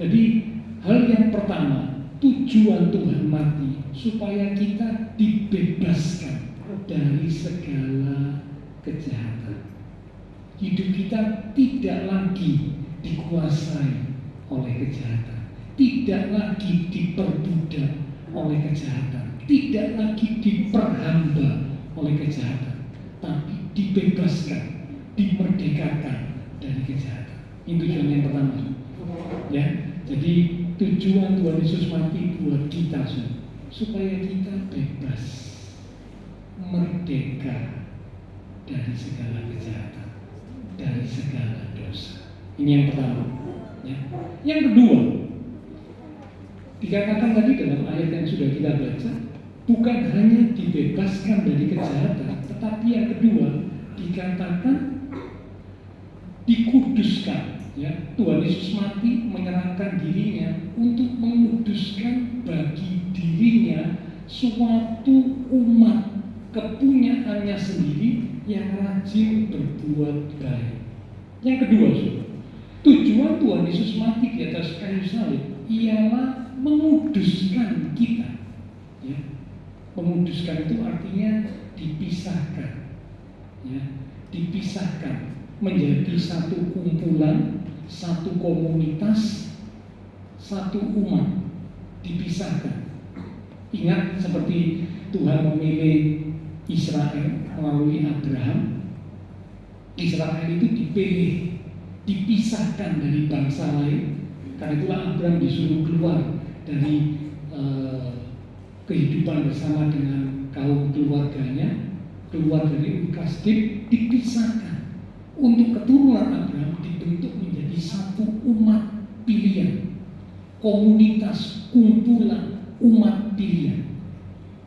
Jadi hal yang pertama, tujuan Tuhan mati supaya kita dibebaskan dari segala kejahatan. Hidup kita tidak lagi dikuasai oleh kejahatan, tidak lagi diperbudak oleh kejahatan, tidak lagi diperhamba oleh kejahatan, tapi dibebaskan, dimerdekakan dari kejahatan. Ini tujuan yang pertama. Ya, jadi tujuan Tuhan Yesus mati buat kita supaya kita bebas, merdeka dari segala kejahatan, dari segala dosa. Ini yang pertama. Ya. Yang kedua, dikatakan tadi dalam ayat yang sudah kita baca, bukan hanya dibebaskan dari kejahatan, tetapi yang kedua dikatakan dikuduskan. Ya, Tuhan Yesus mati menyerahkan dirinya untuk menguduskan bagi dirinya suatu umat kepunyaannya sendiri yang rajin berbuat baik. Yang kedua, tujuan Tuhan Yesus mati di atas kayu salib ialah menguduskan kita. Ya, menguduskan itu artinya dipisahkan, ya, dipisahkan menjadi satu kumpulan, satu komunitas, satu umat, dipisahkan. Ingat seperti Tuhan memilih Israel melalui Abraham. Israel itu dipilih, dipisahkan dari bangsa lain. Karena itulah Abraham disuruh keluar dari kehidupan bersama dengan kaum keluarganya, keluar dari Ur Kasdim, dipisahkan. Untuk keturunan Abraham dibentuk menjadi satu umat pilihan, komunitas, kumpulan umat pilihan.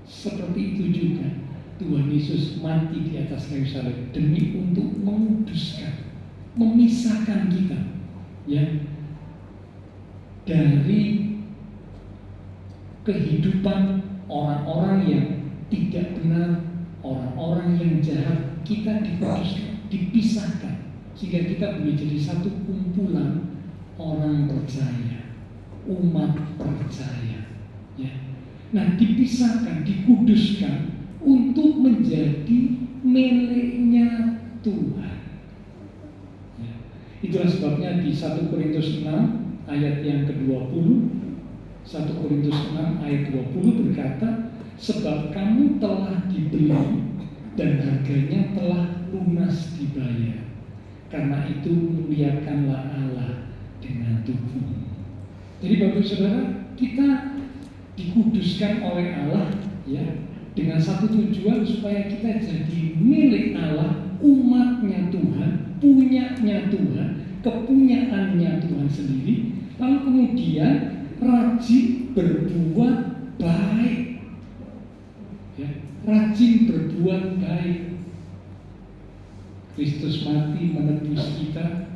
Seperti itu juga Tuhan Yesus mati di atas kayu salib demi untuk menguduskan, memisahkan kita, ya, dari kehidupan orang-orang yang tidak benar, orang-orang yang jahat. Kita dikuduskan, dipisahkan, sehingga kita boleh jadi satu kumpulan orang percaya, umat percaya. Ya. Nah, dipisahkan, dikuduskan untuk menjadi miliknya Tuhan. Ya. Itulah sebabnya di 1 Korintus 6 ayat yang ke-20, 1 Korintus 6 ayat 20 berkata, sebab kamu telah dibeli dan harganya telah lunas dibayar. Karena itu muliakanlah Allah dengan tubuh. Jadi Bapak Saudara, kita dikuduskan oleh Allah, ya, dengan satu tujuan supaya kita jadi milik Allah, umatnya Tuhan, punyanya Tuhan, kepunyaannya Tuhan sendiri. Lalu kemudian rajin berbuat baik, ya, rajin berbuat baik. Kristus mati menebus kita,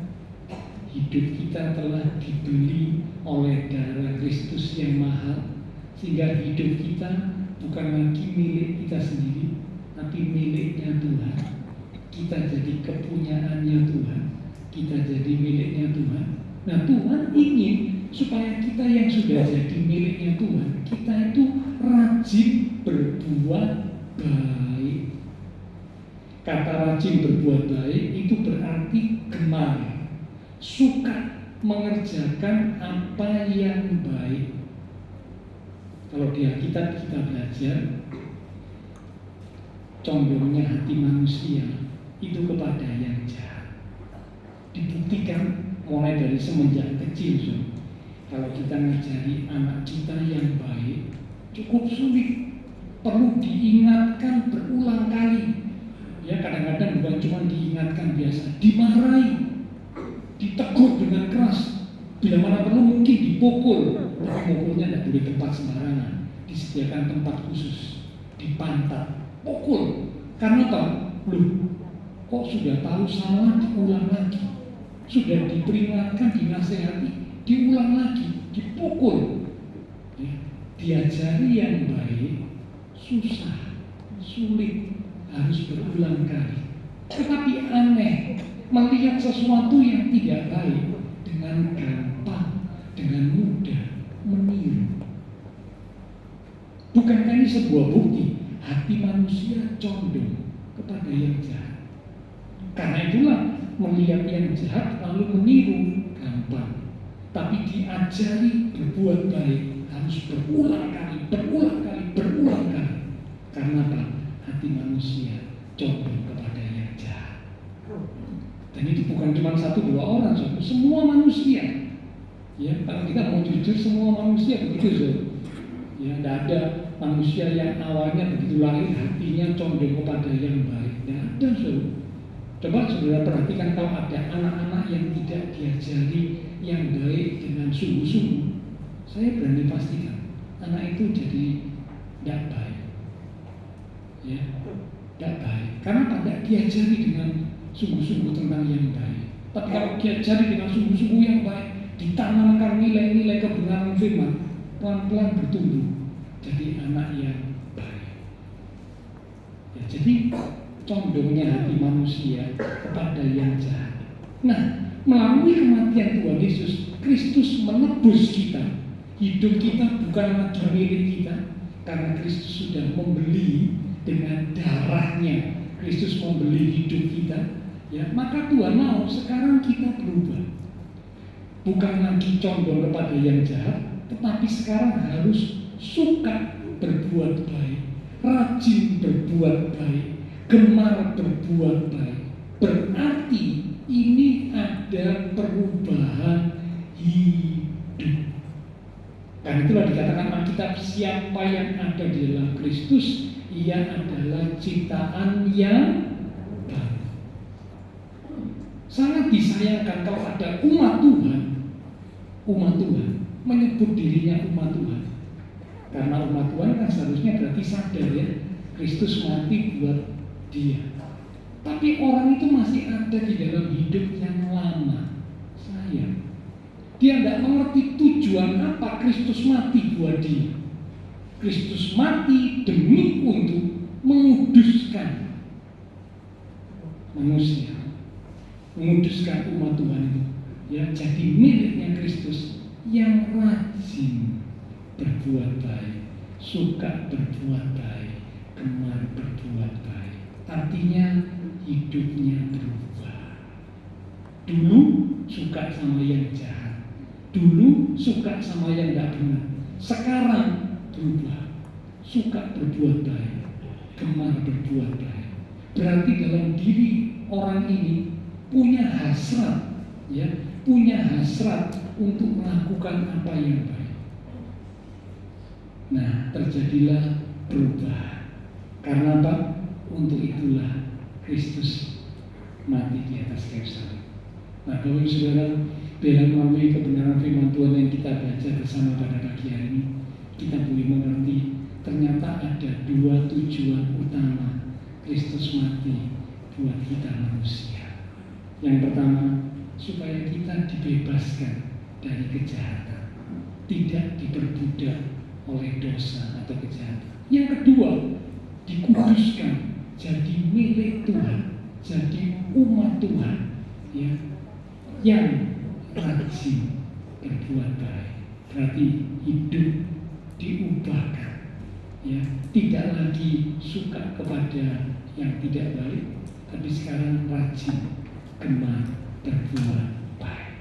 hidup kita telah dibeli oleh darah Kristus yang mahal, sehingga hidup kita bukan lagi milik kita sendiri, tapi miliknya Tuhan. Kita jadi kepunyaannya Tuhan, kita jadi miliknya Tuhan. Nah, Tuhan ingin supaya kita yang sudah jadi miliknya Tuhan, kita itu rajin berbuat baik. Kata rajin berbuat baik itu berarti gemar, suka mengerjakan apa yang baik. Kalau di Alkitab kita belajar, condongnya hati manusia itu kepada yang jahat. Dibuktikan mulai dari semenjak kecil. Kalau kita mencari anak kita yang baik, cukup sulit, perlu diingatkan berulang kali. Ya, kadang-kadang bukan cuma diingatkan biasa, dimarahi, ditegur dengan keras, Bila mana perlu mungkin dipukul, tapi mukulnya tidak boleh tempat sembarangan. Disediakan tempat khusus, dipantat, pukul. Karena apa? Loh, kok sudah tahu salah diulang lagi, sudah diperingatkan, dinasehati, diulang lagi, dipukul. Ya, diajari yang baik susah, sulit, harus berulang kali. Tetapi aneh, melihat sesuatu yang tidak baik dengan gampang, dengan mudah meniru. Bukankah ini sebuah bukti hati manusia condong kepada yang jahat? Karena itulah melihat yang jahat lalu meniru gampang. Tapi diajari berbuat baik harus berulang kali, berulang kali, berulang kali. Karena apa? Hati manusia condong kepada yang jahat. Dan itu bukan cuma satu dua orang, semua manusia. Ya, kalau kita mau jujur, semua manusia begitu. Ya, tidak ada manusia yang awalnya begitu lahir hatinya condong kepada yang baik. Tidak ada, saudara. Coba saudara perhatikan kalau ada anak-anak yang tidak diajari yang baik dengan sungguh-sungguh, saya berani pastikan anak itu jadi tidak baik. Ya, tidak baik. Karena tidak diajari dengan sungguh-sungguh tentang yang baik. Tapi kalau diajari dengan sungguh-sungguh yang baik, ditanamkan nilai-nilai kebenaran firman, pelan-pelan bertumbuh jadi anak yang baik. Ya, jadi condongnya hati manusia kepada yang jahat. Nah, melalui kematian Tuhan Yesus, Kristus menebus kita. Hidup kita bukan lagi milik kita, karena Kristus sudah membeli dengan darahnya. Kristus membeli hidup kita. Ya, maka Tuhan mau sekarang kita berubah. Bukan lagi condong kepada yang jahat, tetapi sekarang harus suka berbuat baik, rajin berbuat baik, gemar berbuat baik. Berarti ini ada perubahan hidup. Karena itulah dikatakan Alkitab, siapa yang ada di dalam Kristus, ia adalah ciptaan yang baru. Sangat disayangkan kalau ada umat Tuhan menyebut dirinya umat Tuhan. Karena umat Tuhan kan seharusnya berarti sadar ya, Kristus mati buat dia. Tapi orang itu masih ada di dalam hidup yang lama. Sayang, dia tidak mengerti tujuan apa Kristus mati buat dia. Kristus mati demi untuk menguduskan manusia, menguduskan umat Tuhan itu, ya, jadi miliknya Kristus yang rajin berbuat baik, suka berbuat baik, gemar berbuat baik. Artinya hidupnya berubah. Dulu suka sama yang jahat, dulu suka sama yang tidak benar. Sekarang berubah, suka berbuat baik, gemar berbuat baik. Berarti dalam diri orang ini punya hasrat, ya, punya hasrat untuk melakukan apa yang baik. Nah, terjadilah perubahan. Karena apa? Untuk itulah Kristus mati di atas kayu salib. Nah, Bapak Ibu Saudara, bila melalui kebenaran firman Tuhan yang kita baca bersama pada pagi hari ini, kita boleh mengerti ternyata ada dua tujuan utama Kristus mati buat kita manusia. Yang pertama, supaya kita dibebaskan dari kejahatan, tidak diperbudak oleh dosa atau kejahatan. Yang kedua, dikuduskan jadi milik Tuhan, jadi umat Tuhan, ya, yang rajin berbuat baik. Berarti hidup diubahkan, ya, tidak lagi suka kepada yang tidak baik, tapi sekarang rajin, gemar berbuat baik.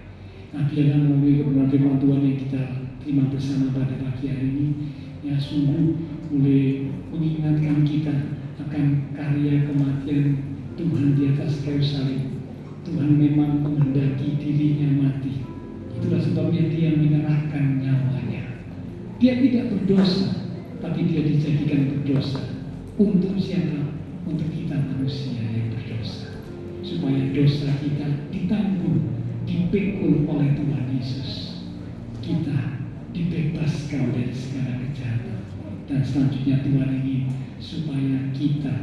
Nah, biarlah melalui kebenaran firman Tuhan yang kita terima bersama pada pagi hari ini, ya, sungguh boleh mengingatkan kita akan karya kematian Tuhan di atas kayu salib. Tuhan memang menghendaki dirinya mati. Itulah sebabnya dia menyerahkan nyawanya. Dia tidak berdosa, tapi dia dijadikan berdosa. Untuk siapa? Untuk kita manusia yang berdosa. Supaya dosa kita ditanggung, dipikul oleh Tuhan Yesus. kita dibebaskan dari segala kejahatan. Dan selanjutnya Tuhan ingin supaya kita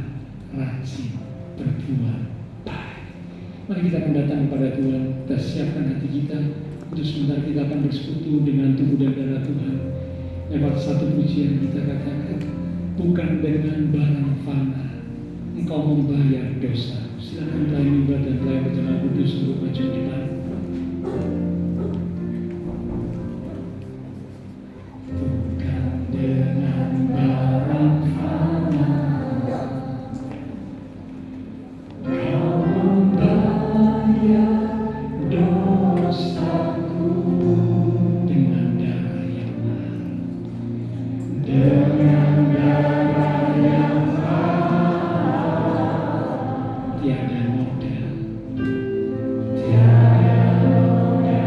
rajin berbuat baik. Mari kita mendatang kepada Tuhan, kita siapkan hati kita. Untuk sebentar kita akan bersekutu dengan tubuh dan darah Tuhan. Lewat satu pujian kita katakan, bukan dengan barang fana engkau membayar dosa. Silakan pelayan mimbar dan pelayan berjamaah kudus untuk maju di depan. Bukan dengan barang fana kau membayar dosaku, dengan darah yang mahal, dengan darah yang mahal, tiada noda, tiada noda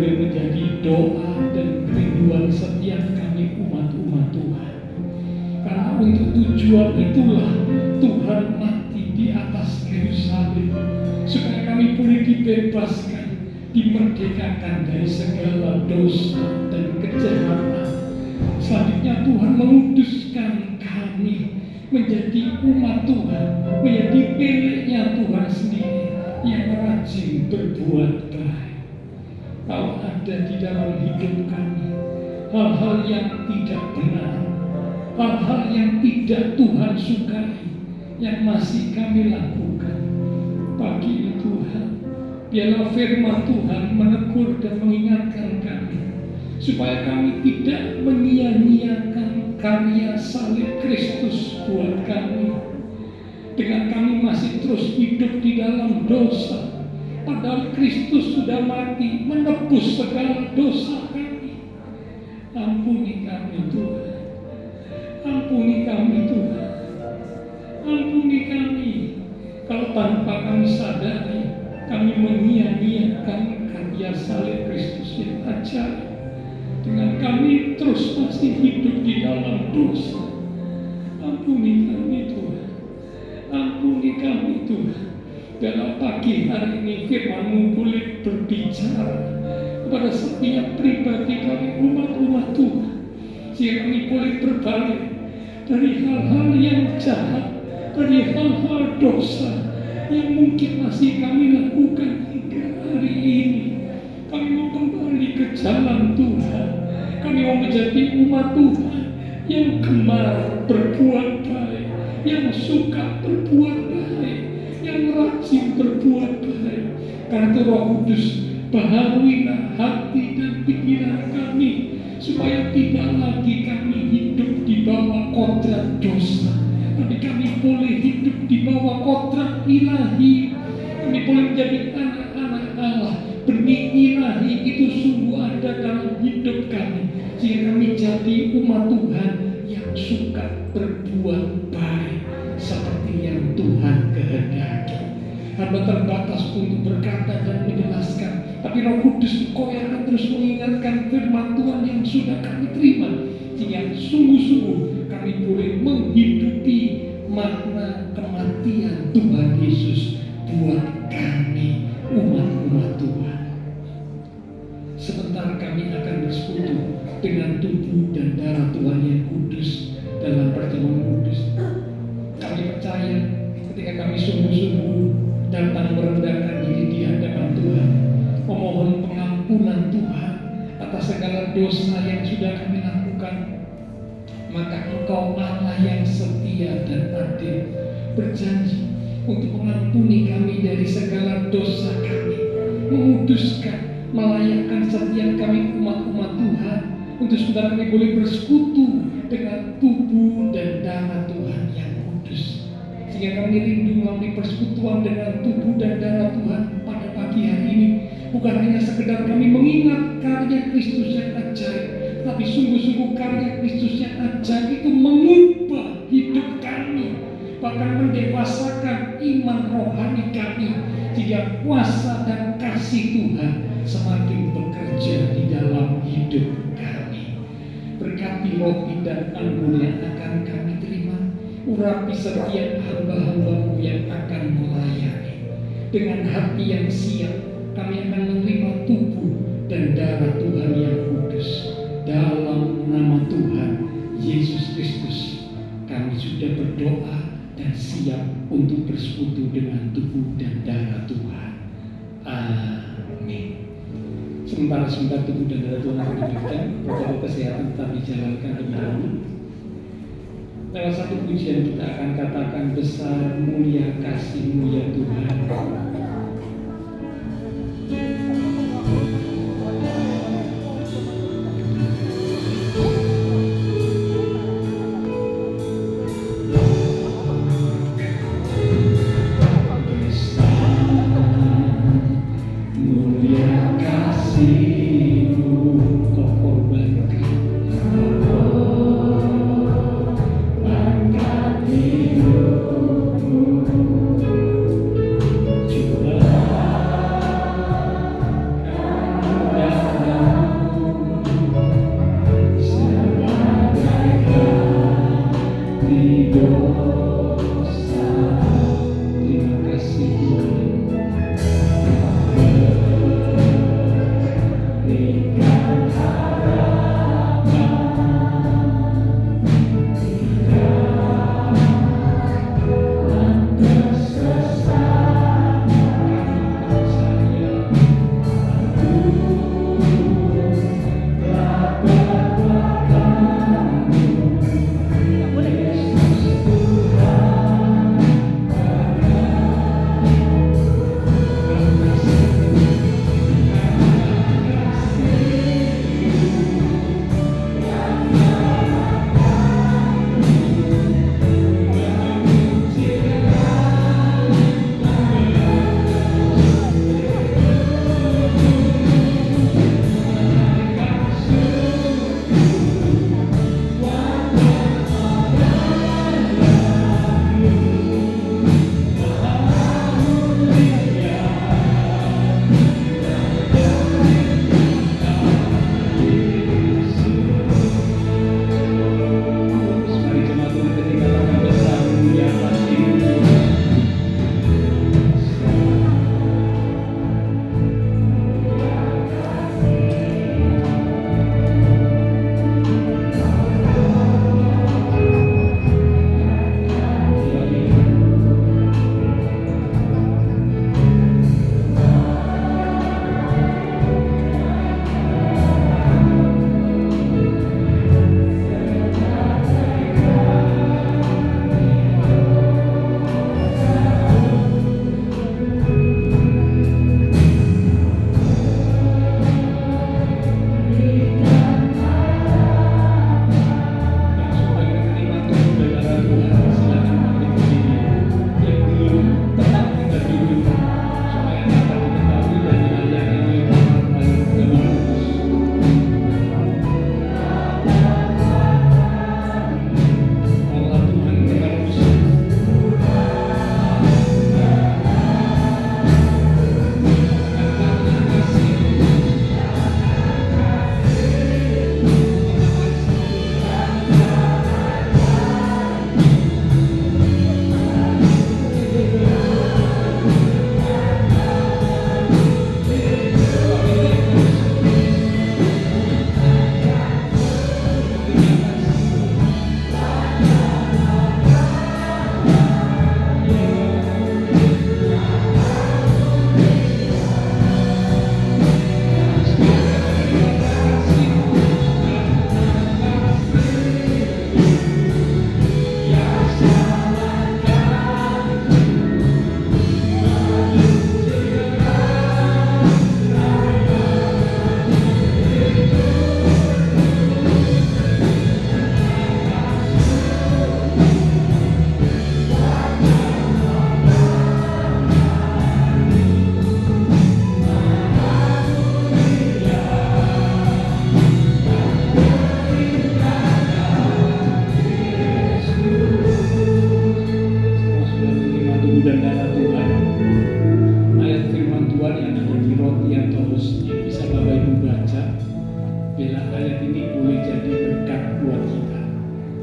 boleh menjadi doa dan kerinduan setiap kami umat-umat Tuhan. Karena untuk tujuan itulah Tuhan mati di atas kayu salib, supaya kami boleh dibebaskan, dimerdekakan dari segala dosa dan kejahatan. Selanjutnya Tuhan menguduskan kami menjadi umat Tuhan, menjadi miliknya Tuhan sendiri yang rajin berbuat baik. Kalau ada di dalam hidup kami hal-hal yang tidak benar, hal-hal yang tidak Tuhan sukai, yang masih kami lakukan, pagi ini Tuhan, biarlah firman Tuhan menegur dan mengingatkan kami, supaya kami tidak menyia-nyiakan karya salib Kristus buat kami. Dengan kami masih terus hidup di dalam dosa, padahal Kristus sudah mati menebus segala dosa kami. Ampuni kami Tuhan, ampuni kami Tuhan, ampuni kami. Kalau tanpa kami sadari, kami menyia-nyiakan karya salib Kristus yang ajaib. Dengan kami terus masih hidup di dalam dosa, ampuni kami Tuhan, ampuni kami Tuhan. Dalam pagi hari ini firman-Mu boleh berbicara kepada setiap pribadi kami umat-umat Tuhan, sehingga kami boleh berbalik dari hal-hal yang jahat, dari hal-hal dosa yang mungkin masih kami lakukan hingga hari ini. Kami mau kembali ke jalan Tuhan. Kami mau menjadi umat Tuhan yang gemar berbuat baik, yang suka berbuat baik, yang rajin berbuat baik. Karena itu Roh Kudus, baharuilah hati dan pikiran kami, supaya tidak lagi kami hidup di bawah kodrat dosa, tapi kami boleh hidup di bawah kodrat ilahi. Kami boleh menjadi anak-anak Allah. Benih ilahi itu sungguh ada dalam hidup kami, sehingga kami jadi umat Tuhan yang suka berbuat baik seperti yang Tuhan kehendaki. Hamba terbatas untuk berkata dan menjelaskan, tapi Roh Kudus Engkau yang akan terus mengingatkan firman Tuhan yang sudah kami terima, sehingga sungguh-sungguh kami boleh menghidupi makna kematian Tuhan Yesus buat kami umat-umat Tuhan. Sebentar kami akan bersekutu dengan tubuh dan darah Tuhan yang kudus dalam perjamuan kudus. Kami percaya ketika kami sungguh-sungguh datang merendahkan diri di hadapan Tuhan, memohon pengampunan Tuhan atas segala dosa yang sudah kami lakukan, maka Engkau Allah yang setia dan adil berjanji untuk mengampuni kami dari segala dosa kami, menguduskan, melayakkan setiap kami umat-umat Tuhan untuk supaya kami boleh bersekutu dengan tubuh dan darah Tuhan yang kudus, sehingga kami rindu melalui persekutuan dengan tubuh dan darah Tuhan pada pagi hari ini. Bukan hanya sekedar kami mengingat karya Kristus yang ajaib, tapi sungguh-sungguh karya Kristus yang ajaib itu mengubah hidup kami, bahkan mendewasakan iman rohani kami, sehingga kuasa dan kasih Tuhan semakin bekerja di dalam hidup kami. Berkati roti dan anggur yang akan kami terima, urapi setiap hamba-hamba-Mu yang akan melayani. Dengan hati yang siap, kami akan menerima tubuh dan darah Tuhan yang kudus. Dalam nama Tuhan Yesus Kristus, kami sudah berdoa dan siap untuk bersekutu dengan tubuh dan darah Tuhan. Amin. Sementara tubuh dan darah Tuhan akan diberikan, protokol kesehatan tetap dijalankan lebih dahulu. Lewat satu pujian kita akan katakan, besar mulia kasih-Mu ya Tuhan.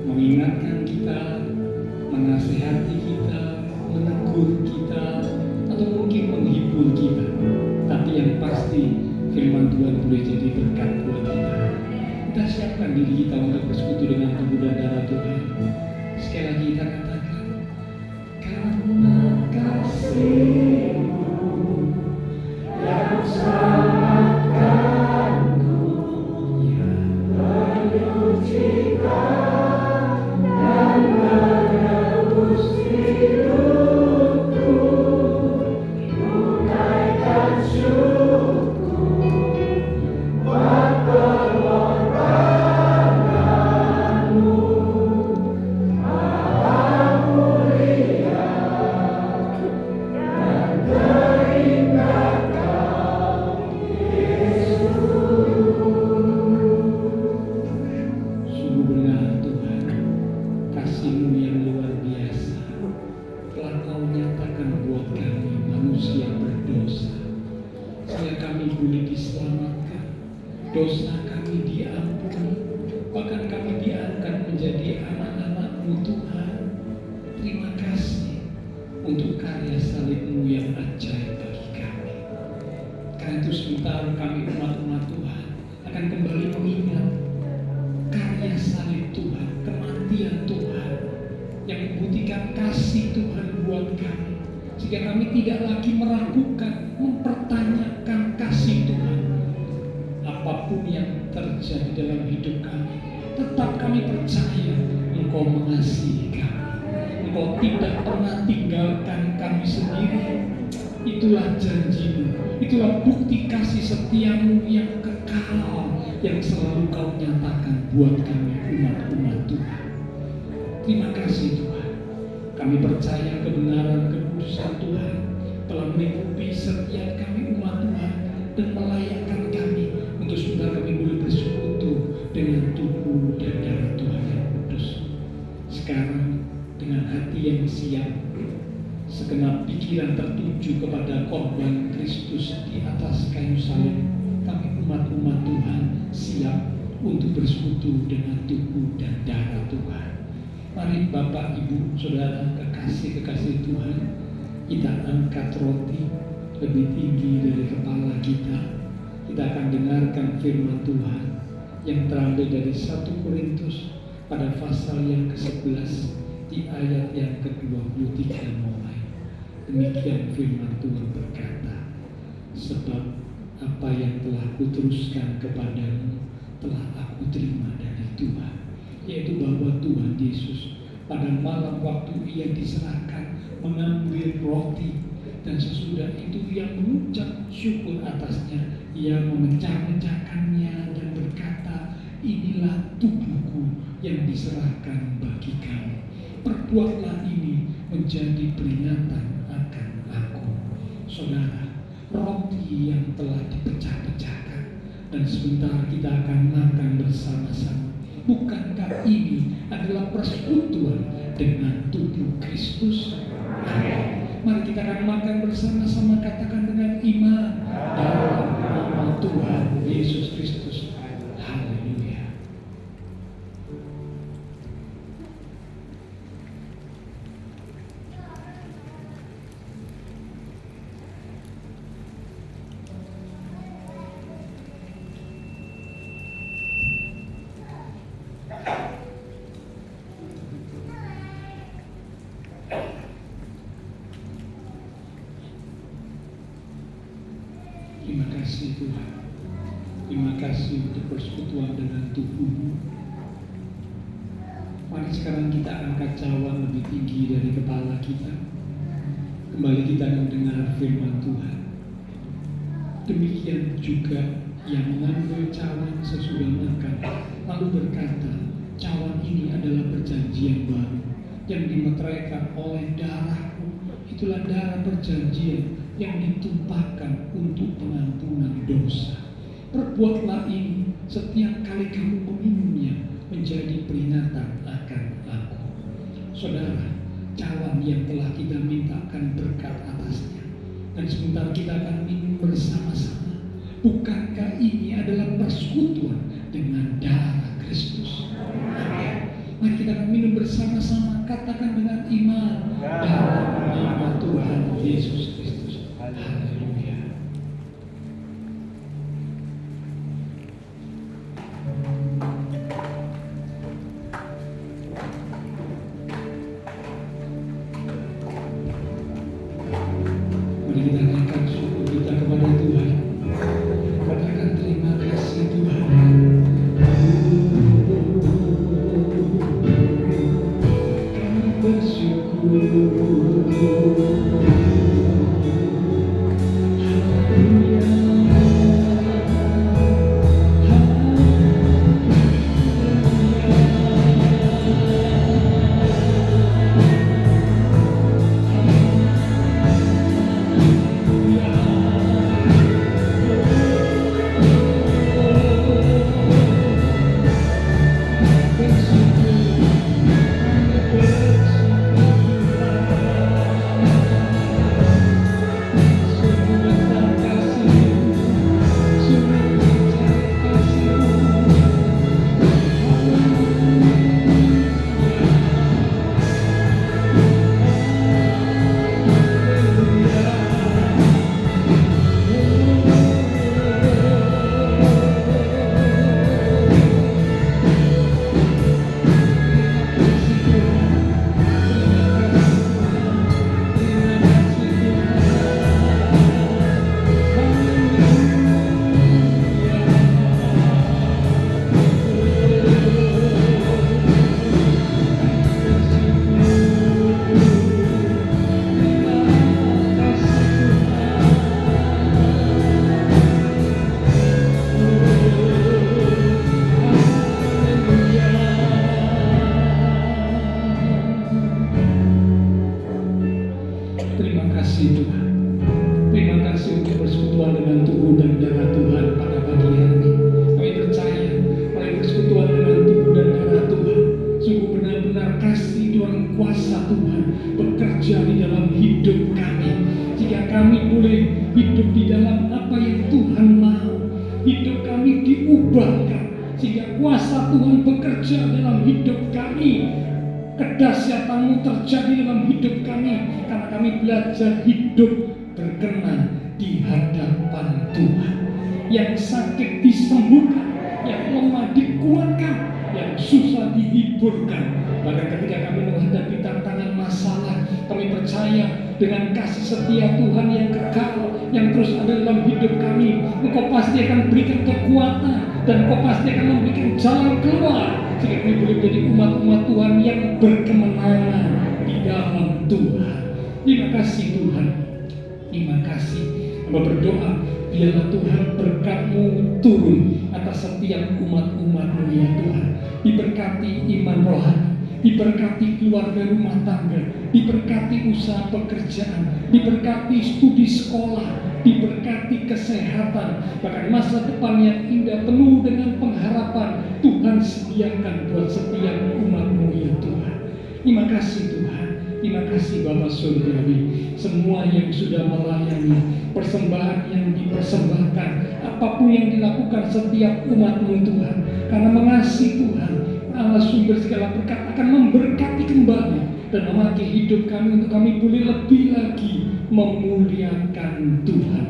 mengingatkan kita, menasihati kita, menegur kita, atau mungkin menghibur kita. Tapi yang pasti firman Tuhan boleh jadi berkat buat kita. Kita siapkan diri kita untuk bersekutu dengan tubuh dan darah Tuhan. Sekali lagi kita katakan, karena kasih-Mu yang selamatkanku, yang menyucikan dan menebus hidupku, tunaikan syukur buat pengorbanan-Mu. Maha mulia dan terindah Kau, Yesus. Sungguh benar Tuhan, kasih-Mu yang luar biasa telah Kau nyatakan buat kami manusia berdosa, sehingga kami boleh diselamatkan, dosa kami diampuni, bahkan kami diangkat menjadi anak-anak-Mu Tuhan. Terima kasih untuk karya salib-Mu yang ajaib bagi kami. Karena itu sebentar kami umat-umat Tuhan sehingga kami tidak lagi meragukan, mempertanyakan kasih Tuhan. Apapun yang terjadi dalam hidup kami, tetap kami percaya Engkau mengasihi kami. Engkau tidak pernah tinggalkan kami sendiri. Itulah janji-Mu, itulah bukti kasih setia-Mu yang kekal, yang selalu Kau nyatakan buat kami umat-umat Tuhan. Terima kasih Tuhan. Kami percaya kebenaran kekudusan Tuhan telah melingkupi setiap kami umat Tuhan dan melayakkan kami untuk sebentar kami boleh bersekutu dengan tubuh dan darah Tuhan yang kudus. Sekarang dengan hati yang siap, segenap pikiran tertuju kepada korban Kristus di atas kayu salib, kami umat-umat Tuhan siap untuk bersekutu dengan tubuh dan darah Tuhan. Mari Bapak, Ibu, Saudara, kekasih-kekasih Tuhan, kita angkat roti lebih tinggi dari kepala kita. Kita akan dengarkan firman Tuhan yang terambil dari 1 Korintus pada pasal yang ke-11 di ayat yang ke-23 mulai. Demikian firman Tuhan berkata, sebab apa yang telah kuteruskan kepadamu telah aku terima dari Tuhan, yaitu bahwa Tuhan Yesus pada malam waktu Ia diserahkan mengambil roti, dan sesudah itu Ia mengucap syukur atasnya. Ia memecah-mecahkannya dan berkata, inilah tubuhku yang diserahkan bagi kamu. Perbuatlah ini menjadi peringatan akan aku. Saudara, roti yang telah dipecah-pecahkan dan sebentar kita akan makan bersama-sama. Bukankah ini adalah persekutuan dengan tubuh Kristus? Mari kita akan makan bersama-sama, katakan dengan iman dalam nama Tuhan Yesus Kristus. Haleluya. Terima kasih Tuhan. Terima kasih untuk persekutuan dengan tubuh-Mu. Mari sekarang kita angkat cawan lebih tinggi dari kepala kita. Kembali kita mendengar firman Tuhan. Demikian juga yang mengambil cawan sesudah makan, lalu berkata, cawan ini adalah perjanjian baru yang dimeteraikan oleh darah-Ku. Itulah darah perjanjian yang ditumpahkan untuk pengampunan dosa. Perbuatlah ini setiap kali kamu meminumnya menjadi peringatan akan aku. Saudara, cawan yang telah kita mintakan berkat atasnya, dan sebentar kita akan minum bersama-sama. Bukankah ini adalah persekutuan dengan darah Kristus? Mari kita akan minum bersama-sama, katakan dengan iman dalam nama Tuhan Yesus Kristus. Haleluya. Mari kita naikkan syukur kita kepada Tuhan. Katakan terima kasih Tuhan. Kami bersyukur. kami diubahkan, sehingga kuasa Tuhan bekerja dalam hidup kami. Kedahsyatan-Mu terjadi dalam hidup kami, karena kami belajar hidup berkenan di hadapan Tuhan. Yang sakit disembuhkan, yang lemah dikuatkan, yang susah dihiburkan. Bahkan ketika kami menghadapi tantangan masalah, kami percaya dengan kasih setia Tuhan yang kekal, yang terus ada dalam hidup kami, Engkau pasti akan berikan kekuatan, dan Engkau pasti akan memberikan jalan keluar, sehingga kami boleh menjadi umat-umat Tuhan yang berkemenangan di dalam Tuhan. Terima kasih Tuhan, terima kasih. Hamba berdoa, biarlah Tuhan berkat-Mu turun atas setiap umat-umat-Mu ya Tuhan. Diberkati iman rohani, diberkati keluarga rumah tangga, diberkati usaha pekerjaan, diberkati studi sekolah, diberkati kesehatan, bahkan masa depan yang indah penuh dengan pengharapan Tuhan sediakan buat setiap umat-Mu ya Tuhan. Terima kasih Tuhan, terima kasih Bapa Surgawi. Semua yang sudah melayani, persembahan yang dipersembahkan, apapun yang dilakukan setiap umat-Mu Tuhan, karena mengasihi Tuhan, Allah sumber segala berkat akan memberkati kembali dan memakai hidup kami untuk kami boleh lebih lagi memuliakan Tuhan.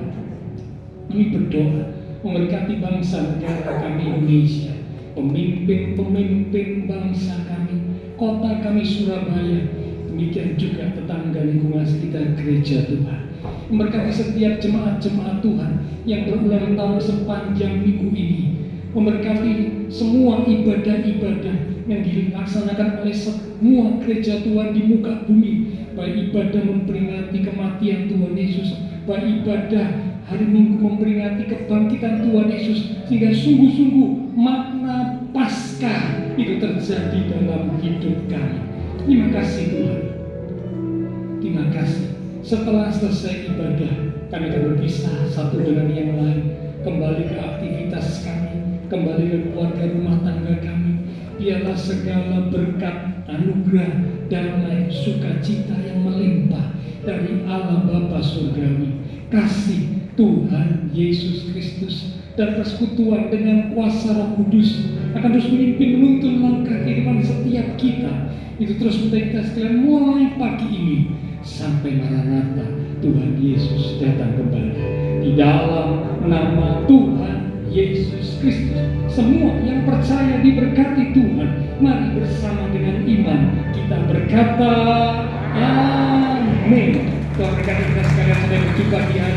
Kami berdoa memberkati bangsa negara kami Indonesia, pemimpin-pemimpin bangsa kami, kota kami Surabaya, demikian juga tetangga lingkungan sekitar gereja Tuhan. Memberkati setiap jemaat-jemaat Tuhan yang berulang tahun sepanjang minggu ini. Memberkati semua ibadah-ibadah yang dilaksanakan oleh semua gereja Tuhan di muka bumi, baik ibadah memperingati kematian Tuhan Yesus, baik ibadah hari Minggu memperingati kebangkitan Tuhan Yesus, sehingga sungguh-sungguh makna Paskah itu terjadi dalam hidup kami. Terima kasih Tuhan, terima kasih. Setelah selesai ibadah, kami akan berpisah satu dengan yang lain, kembali ke aktivitas kami, kembali ke keluarga rumah tangga kami. Biarlah segala berkat, anugerah, damai, sukacita yang melimpah dari Allah Bapa Surgawi, kasih Tuhan Yesus Kristus, dan persekutuan dengan kuasa Roh Kudus akan terus memimpin menuntun langkah kehidupan setiap kita. Itu terus menyertai kita sekalian mulai pagi ini sampai Maranatha Tuhan Yesus datang kembali. Di dalam nama Tuhan Yesus Kristus, semua yang percaya diberkati Tuhan. Mari bersama dengan iman kita berkata amin. Tuhan berkati kita sekalian, sampai berjumpa di hari